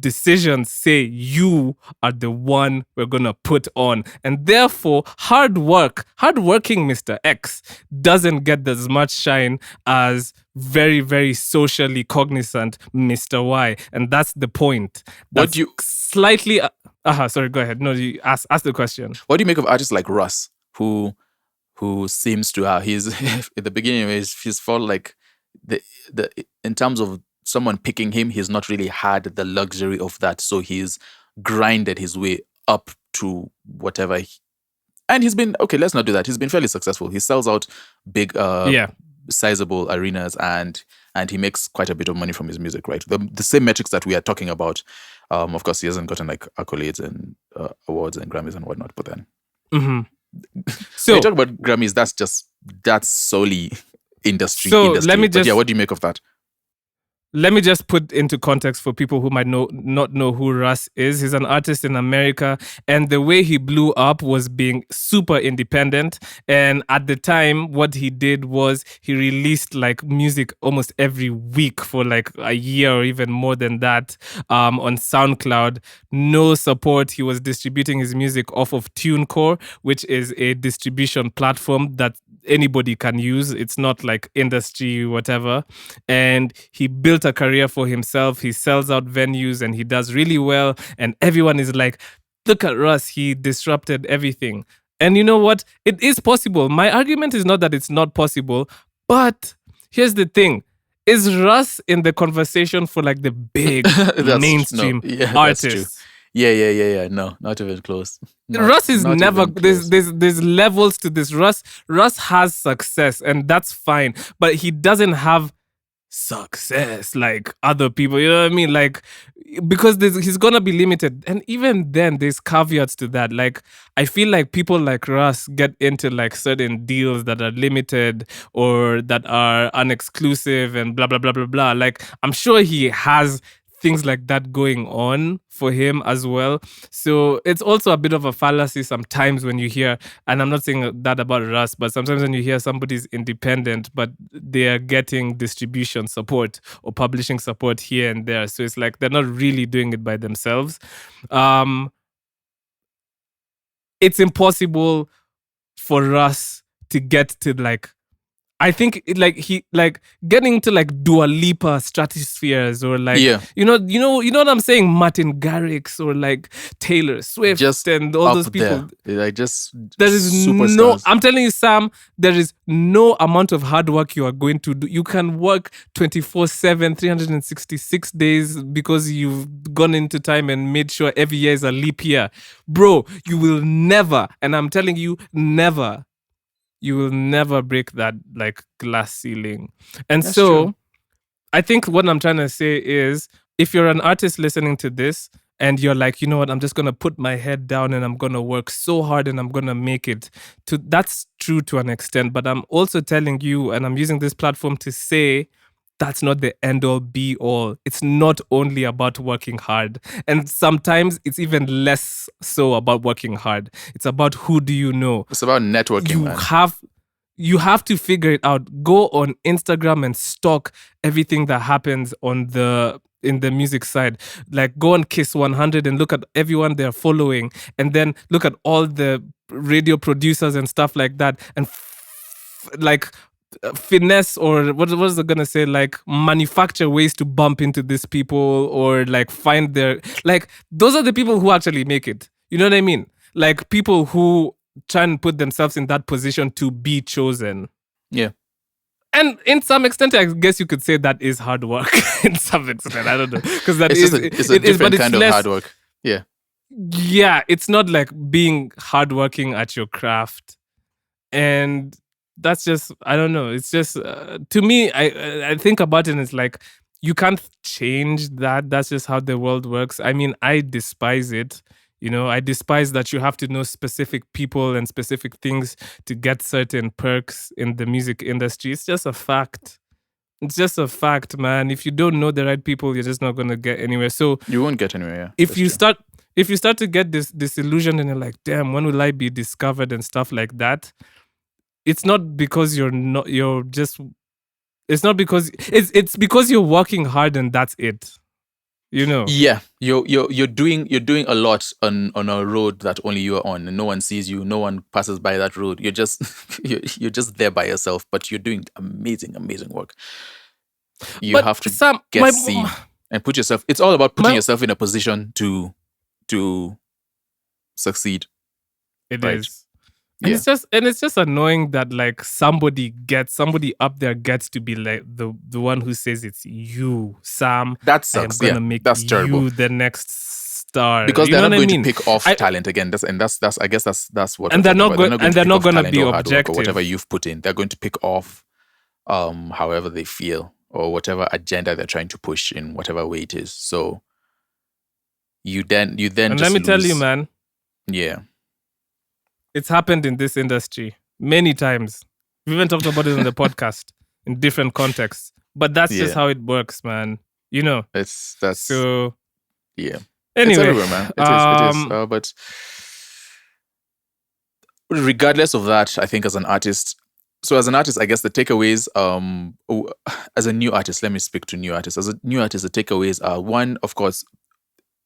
decisions say you are the one we're gonna put on. And therefore, hardworking Mr. X doesn't get as much shine as very, very socially cognizant Mr. Y. And that's the point. That's slightly sorry, go ahead. No, you ask the question. What do you make of artists like Russ, who seems to have, he's at the beginning he's felt like the in terms of someone picking him, he's not really had the luxury of that. So he's grinded his way up to whatever. And he's been, okay, let's not do that. He's been fairly successful. He sells out big, sizable arenas, and he makes quite a bit of money from his music, right? The same metrics that we are talking about. Of course, he hasn't gotten like accolades and awards and Grammys and whatnot, but then. Mm-hmm. So when you talk about Grammys, that's solely industry. Let me just, what do you make of that? Let me just put into context for people who might not know who Russ is. He's an artist in America, and the way he blew up was being super independent. And at the time, what he did was he released like music almost every week for like a year or even more than that, on SoundCloud. No support. He was distributing his music off of TuneCore, which is a distribution platform that anybody can use. It's not like industry, whatever. And he built a career for himself. He sells out venues and he does really well. And everyone is like, look at Russ, he disrupted everything. And you know what? It is possible. My argument is not that it's not possible, but here's the thing. Is Russ in the conversation for like the big mainstream artists? That's true. Yeah. No, not even close. Russ is never. There's levels to this. Russ has success, and that's fine. But he doesn't have success like other people. You know what I mean? Like, because he's gonna be limited, and even then, there's caveats to that. Like, I feel like people like Russ get into like certain deals that are limited or that are unexclusive and blah blah blah blah blah. Like, I'm sure he has things like that going on for him as well. So it's also a bit of a fallacy sometimes when you hear, and I'm not saying that about Russ, but sometimes when you hear somebody's independent, but they are getting distribution support or publishing support here and there. So it's like they're not really doing it by themselves. It's impossible for us to get to like, I think getting to like Dua Lipa stratospheres or like you know what I'm saying, Martin Garrix or like Taylor Swift just and all those people. Like just there is superstars. no. I'm telling you, Sam, there is no amount of hard work you are going to do. You can work 24/7, 366 days because you've gone into time and made sure every year is a leap year, bro. You will never, and I'm telling you, never. You will never break that like glass ceiling. And That's so true. I think what I'm trying to say is, if you're an artist listening to this and you're like, you know what, I'm just going to put my head down and I'm going to work so hard and I'm going to make it. That's true to an extent. But I'm also telling you, and I'm using this platform to say, that's not the end all be all. It's not only about working hard. And sometimes it's even less so about working hard. It's about who do you know. It's about networking, man. You have to figure it out. Go on Instagram and stalk everything that happens in the music side. Like, go on Kiss 100 and look at everyone they're following, and then look at all the radio producers and stuff like that, and finesse, or what was I gonna say, like manufacture ways to bump into these people, or like find their, like, those are the people who actually make it. You know what I mean? Like, people who try and put themselves in that position to be chosen. Yeah. And in some extent, I guess you could say that is hard work. In some extent, I don't know, because that it's a different kind of hard work. Yeah. Yeah, it's not like being hardworking at your craft, and that's just, I don't know. It's just to me, I think about it and it's like, you can't change that. That's just how the world works. I mean, I despise it. You know, I despise that you have to know specific people and specific things to get certain perks in the music industry. It's just a fact. It's just a fact, man. If you don't know the right people, you're just not going to get anywhere. So you won't get anywhere. Yeah. If you start to get this disillusioned and you're like, damn, when will I be discovered and stuff like that? It's not because it's because you're working hard and that's it. You know? Yeah. You're doing a lot on a road that only you are on, and no one sees you, no one passes by that road. You're just you're just there by yourself, but you're doing amazing work. You have to get seen and put yourself. It's all about putting yourself in a position to succeed. It is. And it's just annoying that like somebody up there gets to be like the one who says it's you, Sam. That sucks. I am gonna make that's terrible. You the next star, because they're not going to pick off talent again. That's I guess that's what. And they're not going to be objective or whatever you've put in. They're going to pick off however they feel or whatever agenda they're trying to push in whatever way it is. So you then. And let me tell you, man. Yeah. It's happened in this industry many times. We even talked about it on the podcast in different contexts. But that's just how it works, man. You know. So yeah. Anyway, it's everywhere, man. It is. But regardless of that, I think as an artist, I guess the takeaways, as a new artist, let me speak to new artists. As a new artist, the takeaways are, one, of course,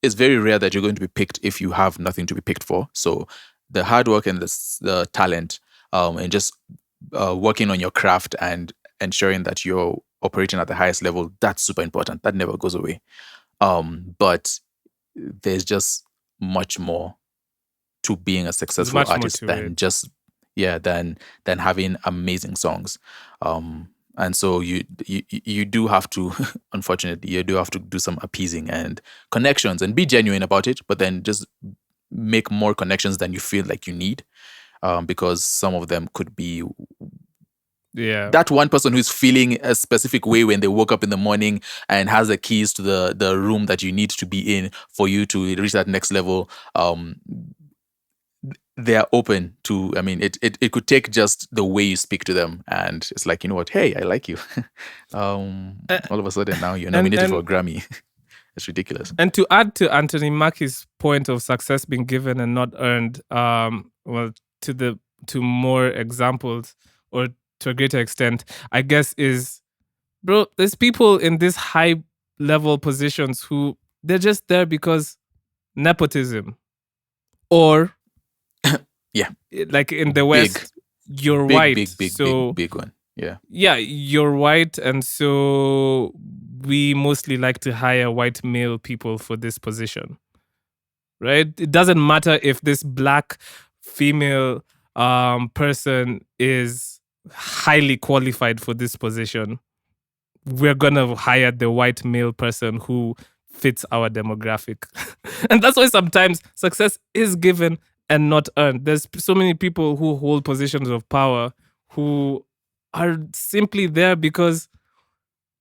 it's very rare that you're going to be picked if you have nothing to be picked for. So the hard work and the talent, and just working on your craft and ensuring that you're operating at the highest level, that's super important. That never goes away. But there's just much more to being a There's successful much more artist to than it. just than having amazing songs. And so you do have to, unfortunately, you do have to do some appeasing and connections and be genuine about it, but then just make more connections than you feel like you need, because some of them could be Yeah. that one person who's feeling a specific way when they woke up in the morning and has the keys to the room that you need to be in for you to reach that next level. They are open to, I mean, it could take just the way you speak to them, and it's like, you know what, hey, I like you. All of a sudden now you're nominated for a Grammy. It's ridiculous. And to add to Anthony Mackie's point of success being given and not earned, well, to more examples, or to a greater extent, I guess, is, bro, there's people in these high level positions who they're just there because nepotism, or Yeah, like in the West, you're white, so big one. Yeah, you're white, and so we mostly like to hire white male people for this position, right? It doesn't matter if this black female person is highly qualified for this position. We're gonna hire the white male person who fits our demographic. And that's why sometimes success is given and not earned. There's so many people who hold positions of power who are simply there because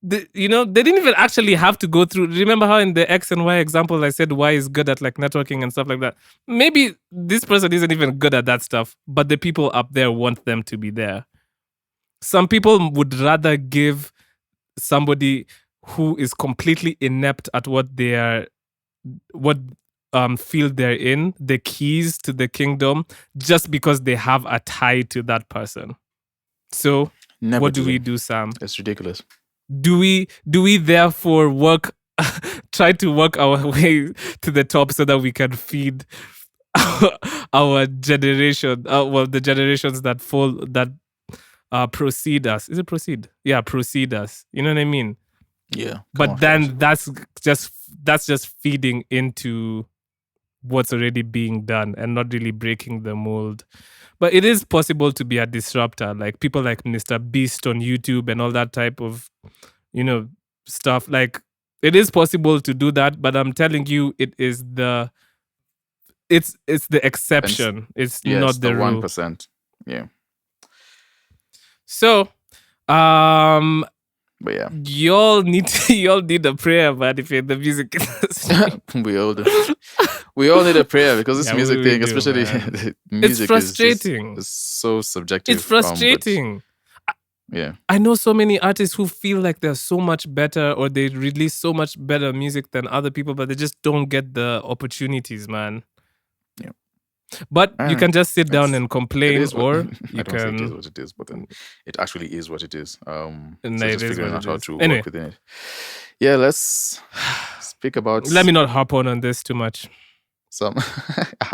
they didn't even actually have to go through. Remember how in the X and Y example I said Y is good at like networking and stuff like that? Maybe this person isn't even good at that stuff, but the people up there want them to be there. Some people would rather give somebody who is completely inept at what field they're in the keys to the kingdom, just because they have a tie to that person. So what do we do, Sam? It's ridiculous. Do we therefore try to work our way to the top so that we can feed our generation, the generations that precede us? Is it proceed? Yeah, precede us. You know what I mean? Yeah. But then that's just feeding into what's already being done and not really breaking the mold. But it is possible to be a disruptor, like people like Mr. Beast on YouTube and all that type of, stuff. Like, it is possible to do that, but I'm telling you, it's the exception. It's not the rule. 1%. Yeah. So, but yeah, y'all need a prayer, man. If you're in the music industry, we all need a prayer, because this music thing, do, especially the music, it's frustrating. is so subjective. It's frustrating. Yeah, I know so many artists who feel like they're so much better, or they release so much better music than other people, but they just don't get the opportunities, man. Yeah. But you can just sit down and complain, or you I don't can. think it is what it is, but then it actually is what it is. So it just is figuring what out it how is. to Anyway. work within it. Yeah, let's speak about. Let me not harp on this too much. Some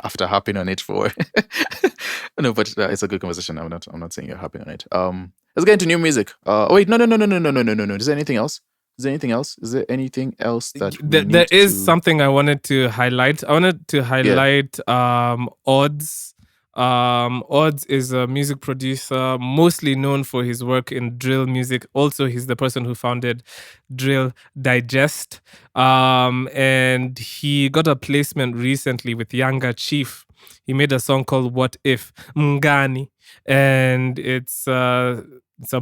after harping on it for no, but it's a good conversation. I'm not saying you're harping on it. Let's get into new music. Wait, no. Is there anything else? Is there anything else that there is something I wanted to highlight? I wanted to highlight Odds. Odds is a music producer, mostly known for his work in drill music. Also, he's the person who founded Drill Digest. And he got a placement recently with Younger Chief. He made a song called What If, Mngani. And it's a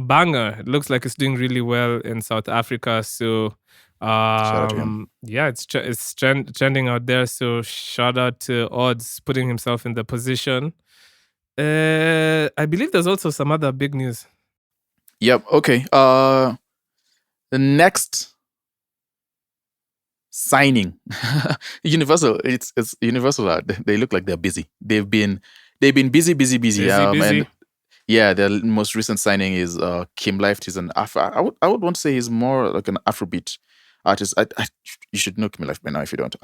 banger. It looks like it's doing really well in South Africa. So shout out to him. Yeah, it's trending out there. So shout out to Odds putting himself in the position. I believe there's also some other big news. Yep. Okay. The next signing, Universal. It's Universal. They look like they're busy. They've been busy. Busy. And yeah, their most recent signing is Kim Life. He's an Afro. I would want to say he's more like an Afrobeat artist. You should know Kim Life by now if you don't.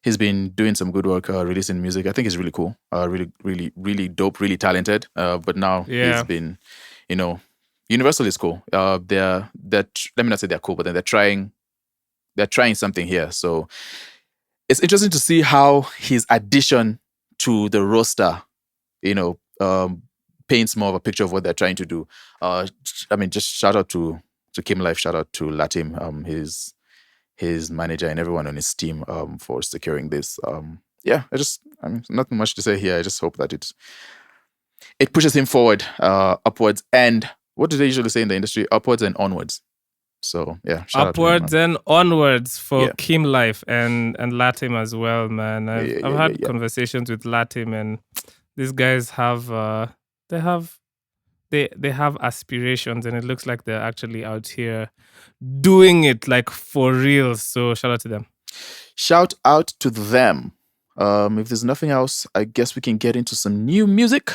He's been doing some good work, releasing music. I think he's really cool, really, really, really dope, really talented. But now he's Yeah. been, Universal is cool. Let me not say they're cool, but then they're trying something here. So it's interesting to see how his addition to the roster, paints more of a picture of what they're trying to do. Just shout out to Kim Life, shout out to Latim, his manager and everyone on his team for securing this. Nothing much to say here. I just hope that it pushes him forward, upwards, and what do they usually say in the industry? Upwards and onwards. So yeah, shout upwards out to him, and onwards for Yeah. Kim Life and Latim as well, man. I've had Yeah. conversations with Latim, and these guys have they have aspirations, and it looks like they're actually out here doing it like for real. So shout out to them. Shout out to them. If there's nothing else, I guess we can get into some new music.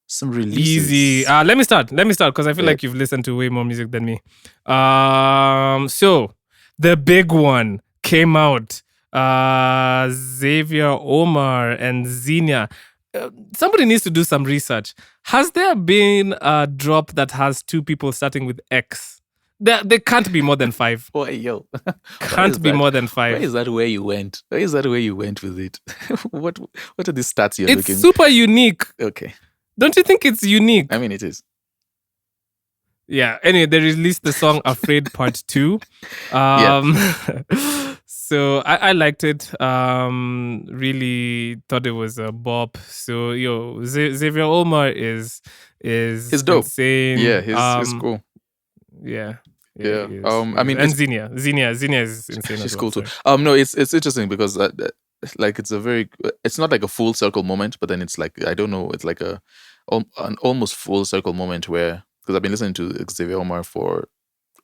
Some releases. Easy. Let me start because I feel like you've listened to way more music than me. So the big one came out. Xavier Omar and Xenia. Somebody needs to do some research. Has there been a drop that has two people starting with X? There can't be more than 5. Boy, yo. Can't be more than 5. Where is that where you went? Where is that where you went with it? What are these stats you're It's looking? super unique. Okay. Don't you think it's unique? I mean, it is. Yeah. Anyway, they released the song "Afraid" Part 2. So I liked it. Really thought it was a bop. So Xavier Omar is He's dope. insane. Yeah, he's cool. Yeah. Yeah. he is. And Xenia is insane. She's as well, cool too. sorry. No, it's interesting because it's not like a full circle moment, but then it's like, I don't know, it's like an almost full circle moment where, because I've been listening to Xavier Omar for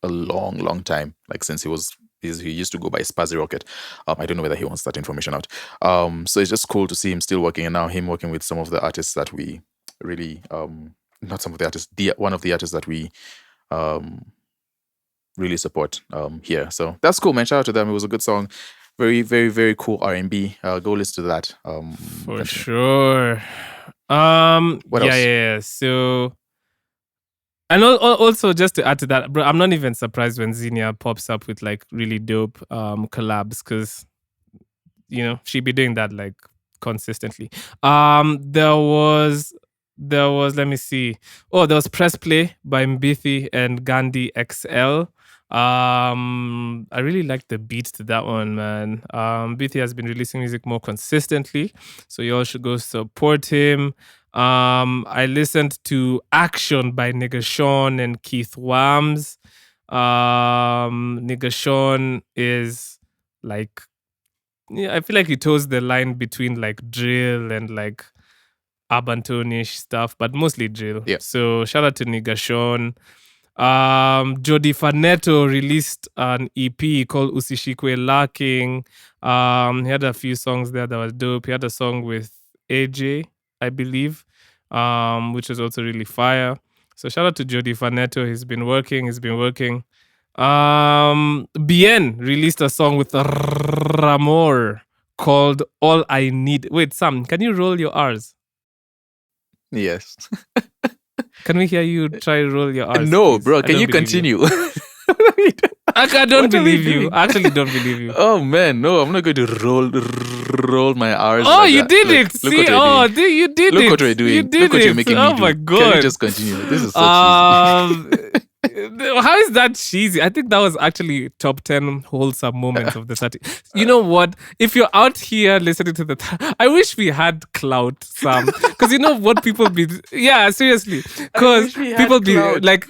a long, long time, like since he used to go by Spazzy Rocket. I don't know whether he wants that information out. So it's just cool to see him still working, and now him working with some of the artists that we really, not some of the artists, one of the artists that we really support here. So that's cool, man. Shout out to them. It was a good song. Very, very, very cool R&B. Go listen to that. For sure. What else? Yeah. So, and also just to add to that, bro, I'm not even surprised when Xenia pops up with like really dope collabs, because she'd be doing that like consistently. There was let me see. Oh, there was Press Play by Mbithi and Gandhi XL. I really like the beat to that one, man. Mbithi has been releasing music more consistently, so you all should go support him. I listened to Action by Nigga Sean and Keith Wams. Nigga Sean is like, I feel like he toes the line between like drill and like urban tone-ish stuff, but mostly drill. Yeah. So shout out to Nigga Sean. Jody Faneto released an EP called Usishikwe Lacking. He had a few songs there that was dope. He had a song with AJ, I believe, which was also really fire. So shout out to Jody Faneto. He's been working. Bien released a song with Ramor called All I Need. Wait, Sam, can you roll your R's? Yes. Can we hear you try to roll your R's? No, please? bro. Can you continue? I don't What are we believe you. doing? I actually don't believe you. Oh man, no! I'm not going to roll my R's. Oh, like you that. did Look, it! Look See, what you're doing. you did Look it! what we're doing. You did Look what it! you're making me Oh do. my Can god! we just continue? This is so cheesy. How is that cheesy? I think that was actually top 10 wholesome moments of the 30. You know what? If you're out here listening to I wish we had clout, Sam. Because you know what people be... Yeah, seriously. Because people be clout. like...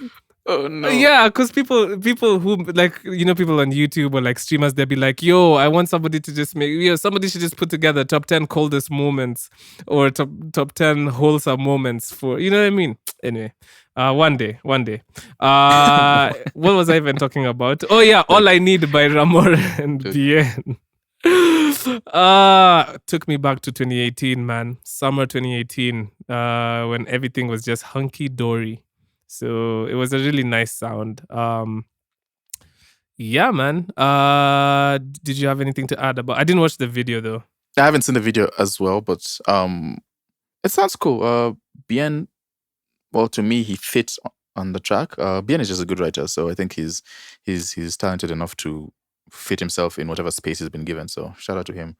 Oh no. Yeah, because people who like, people on YouTube or like streamers, they'll be like, yo, I want somebody to just somebody should just put together top 10 coldest moments or top 10 wholesome moments for, you know what I mean? Anyway, one day. What was I even talking about? Oh yeah, All I Need by Ramor and Bien. Took me back to 2018, man. Summer 2018, when everything was just hunky dory. So it was a really nice sound. Yeah, man. Did you have anything to add about? I didn't watch the video though. I haven't seen the video as well, but it sounds cool. Bien, well, to me, he fits on the track. Bien is just a good writer, so I think he's talented enough to fit himself in whatever space he's been given. So shout out to him.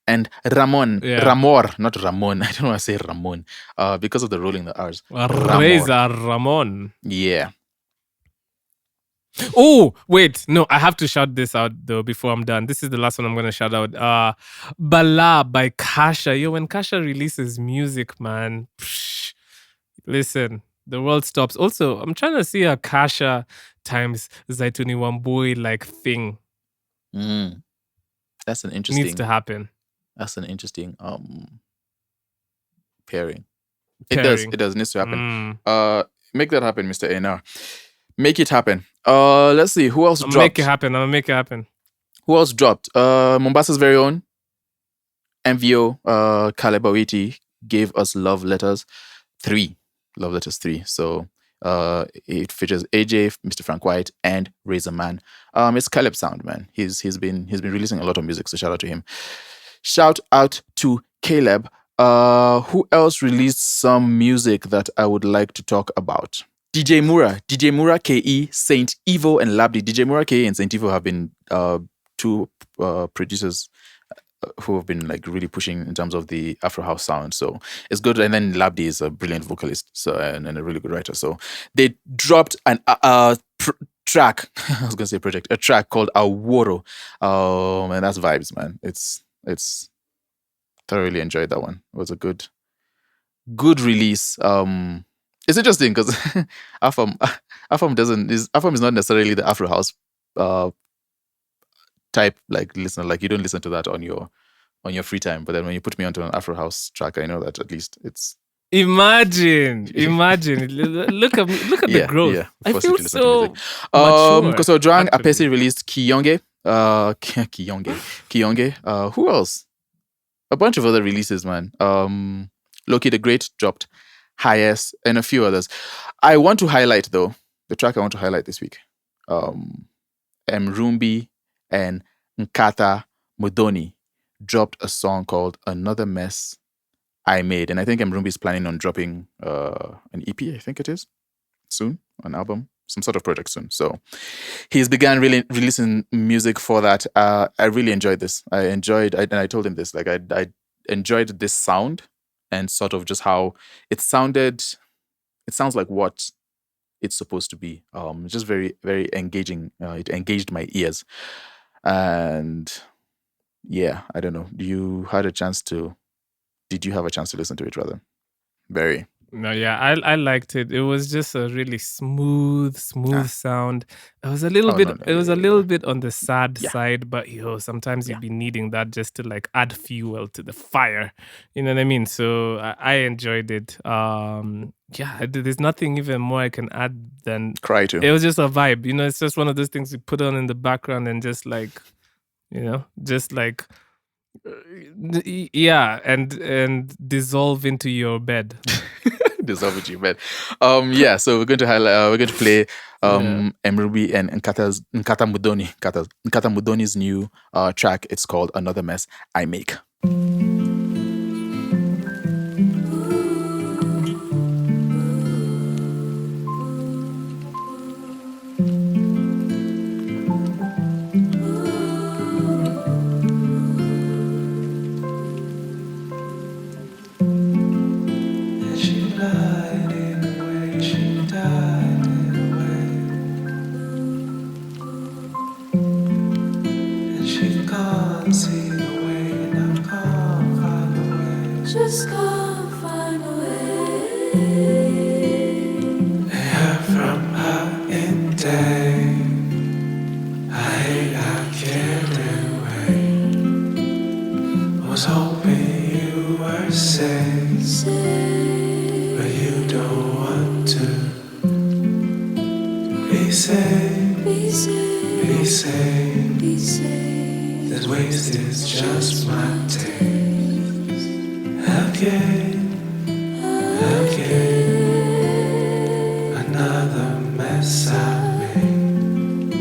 And Ramon, Yeah. Ramor, not Ramon. I don't want to say Ramon, because of the rolling the R's. Reza Ramon. Yeah. Oh, wait. No, I have to shout this out though before I'm done. This is the last one I'm going to shout out. Bala by Kasha. Yo, when Kasha releases music, man, listen, the world stops. Also, I'm trying to see a Kasha times Zaituni Wambui like thing. That's an interesting. Needs to happen. That's an interesting pairing. It does. It does. Needs to happen. Make that happen, Mr. A&R. Make it happen. Let's see. Who else dropped? Make it happen. I'll make it happen. Who else dropped? Mombasa's very own MVO, Caleb Awiti gave us Love Letters 3. Love Letters 3. So it features AJ, Mr. Frank White, and Razor Man. It's Caleb sound, man. He's been releasing a lot of music, so shout out to him. Shout out to Caleb. Who else released some music that I would like to talk about? DJ Mura, KE, Saint Evo, and Labdi. DJ Mura, KE, and Saint Evo have been two producers who have been like really pushing in terms of the Afro house sound. So it's good. And then Labdi is a brilliant vocalist, so and a really good writer. So they dropped an track. I was gonna say project, a track called Awuoro. And that's vibes, man. It's thoroughly enjoyed that one. It was a good release. It's interesting because Afam is not necessarily the Afro house type like listener. Like you don't listen to that on your free time. But then when you put me onto an Afro house track, I know that at least it's. Imagine. Look at the growth. Yeah, I feel so mature. So Joang Apesi released Kiyonge. Kiyonge. Who else? A bunch of other releases, man. Loki the Great dropped Highest and a few others. I want to highlight though the track I want to highlight this week. Rumbi and Nkatha Muthoni dropped a song called Another Mess I Made. And I think Rumbi is planning on dropping an EP, I think it is, soon, an album, some sort of project soon. So he's began really releasing music for that. I really enjoyed this. And I told him this, like I enjoyed this sound and sort of just how it sounded. It sounds like what it's supposed to be. Just very, very engaging. It engaged my ears. And yeah, I don't know. Did you have a chance to listen to it rather? Very. No, yeah, I liked it. It was just a really smooth sound. It was a little bit on the sad side, but sometimes you'd be needing that just to like add fuel to the fire. You know what I mean? So I enjoyed it. There's nothing even more I can add than cry to. It was just a vibe. It's just one of those things you put on in the background and just like, just like. And dissolve into your bed. Dissolve into your bed. So we're going to play Rumbi and Nkatha Muthoni's new track. It's called Another Mess I Make. Just can't find a way. Hear from her in day. I carried away. Was hoping you were safe, but you don't want to. Be safe, be safe. This waste is just my taste. Again, another mess I made.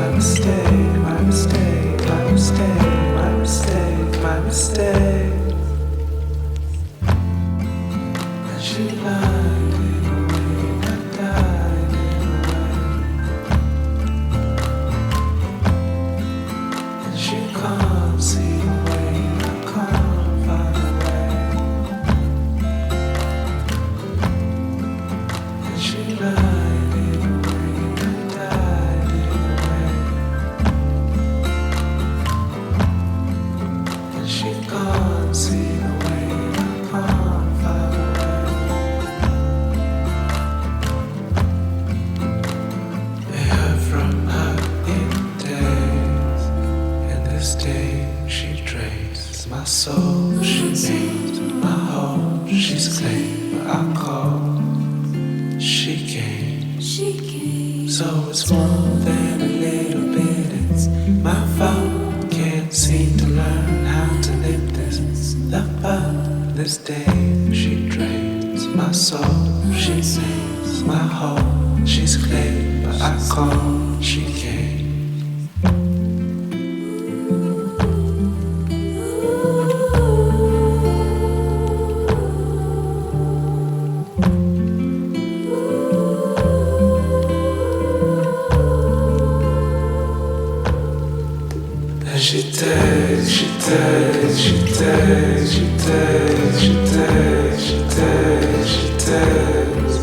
my mistake, my mistake, my mistake, my mistake, my mistake. And she lied in a way that died in a way. And she can't see the way, I can't find a way. And she lied in a way that died in a way. And she can't see the way, I can't find a way. They heard from her in days, and this day she traces my soul, she names my home, she's claimed, but I call, she came. So it's more than a little bit, it's my fault, can't seem to learn how to live this. About this day she drains my soul, she saves my home, she's claimed, but I call, she came. And she takes, she takes, she takes, she takes, she takes, she takes, she takes.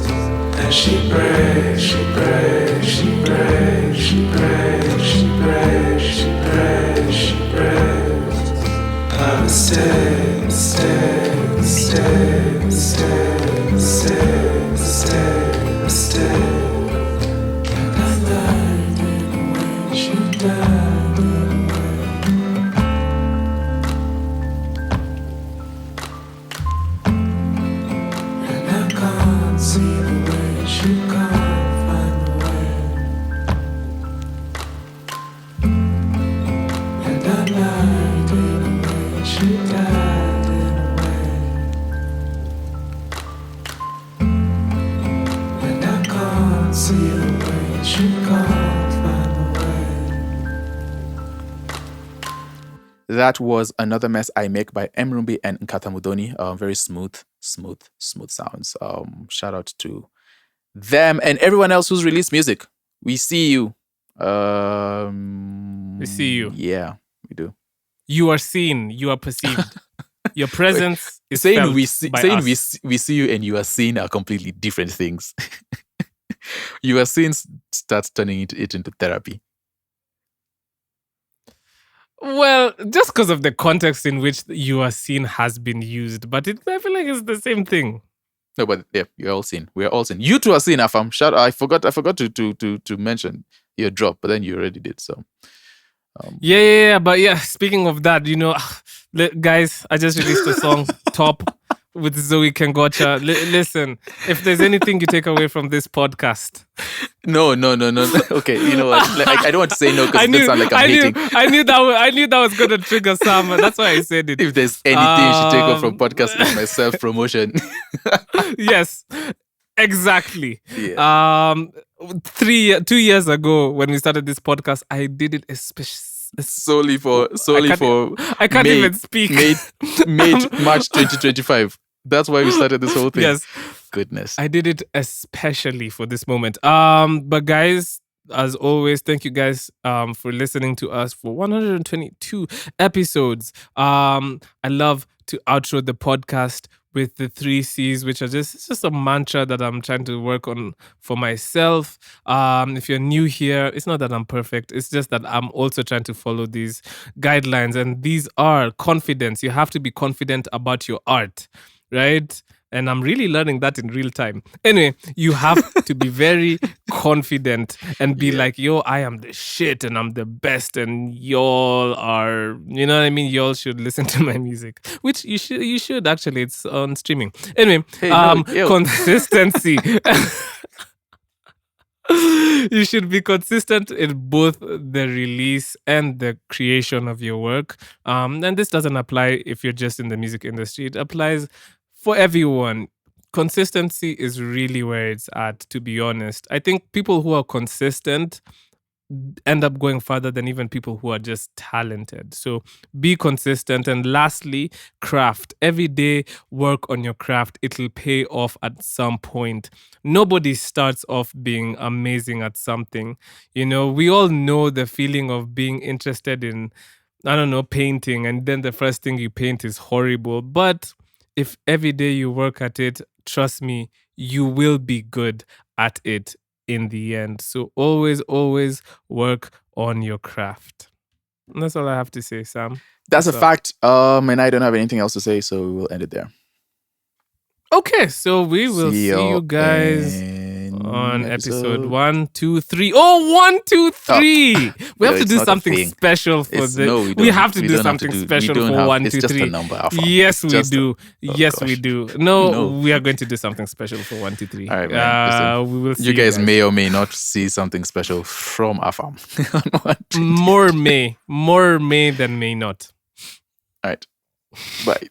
And she breaks, she breaks, she breaks, she breaks, she breaks, she breaks, she breaks. A mistake, mistake, mistake, mistake, mistake, mistake, mistake. And I died in a way, she died in a way. And I can't see the way, she can't find the way. And I lied in a way, she died in a way. And I can't see the way, she can't find the way. That was Another Mess I Make by Rumbi and Nkatha Muthoni. Very smooth sounds. Shout out to them and everyone else who's released music. We see you. We see you. Yeah, we do. You are seen. You are perceived. Your presence is Saying felt we see, by saying us. we see you and you are seen are completely different things. You are seen starts turning it into therapy. Well, just because of the context in which you are seen has been used, but I feel like it's the same thing. No, but yeah, you're all seen. We're all seen. You two are seen, Afam. Shout! I forgot to mention your drop, but then you already did. So Yeah. But yeah, speaking of that, guys, I just released a song, Top, with Zoe Kengocha. Listen, if there's anything you take away from this podcast, no. Okay, you know what? I don't want to say no because it sounds like I'm hating. I knew that was going to trigger some. That's why I said it. If there's anything you should take off from podcast, it's my self promotion. Yes, exactly. Yeah. 2 years ago when we started this podcast, I did it solely for I can't even speak. March 2025. That's why we started this whole thing. Yes. Goodness. I did it especially for this moment. But guys, as always, thank you guys for listening to us for 122 episodes. I love to outro the podcast with the 3 C's, which are just a mantra that I'm trying to work on for myself. If you're new here, it's not that I'm perfect. It's just that I'm also trying to follow these guidelines. And these are confidence. You have to be confident about your art, right? And I'm really learning that in real time. Anyway, you have to be very confident and be like, yo, I am the shit and I'm the best and y'all are, you know what I mean? Y'all should listen to my music, which you should actually. It's on streaming. Anyway, consistency. You should be consistent in both the release and the creation of your work. And this doesn't apply if you're just in the music industry. It applies for everyone. Consistency is really where it's at, to be honest. I think people who are consistent end up going further than even people who are just talented. So be consistent. And lastly, craft. Every day, work on your craft. It'll pay off at some point. Nobody starts off being amazing at something. You know, we all know the feeling of being interested in, I don't know, painting, and then the first thing you paint is horrible. But if every day you work at it, trust me, you will be good at it in the end. So always work on your craft. And that's all I have to say, Sam. That's a What's up? fact. And I don't have anything else to say, so we'll end it there. Okay, so we will see you guys in on episode 1, 2, 3. Oh, 1, 2, 3. We have to it's do not a something thing. special for It's- this. no, we don't. have to We do don't have to something do- we special don't for have- 1, it's 2, just a 3. number, Alpha. Yes, we Just a- do. Oh, Yes, we gosh. do. No, No. we are going to do something special for 1, 2, 3. All right, man. Listen, We will see you guys may or may not see something special from Afam. more may than may not. All right. Bye.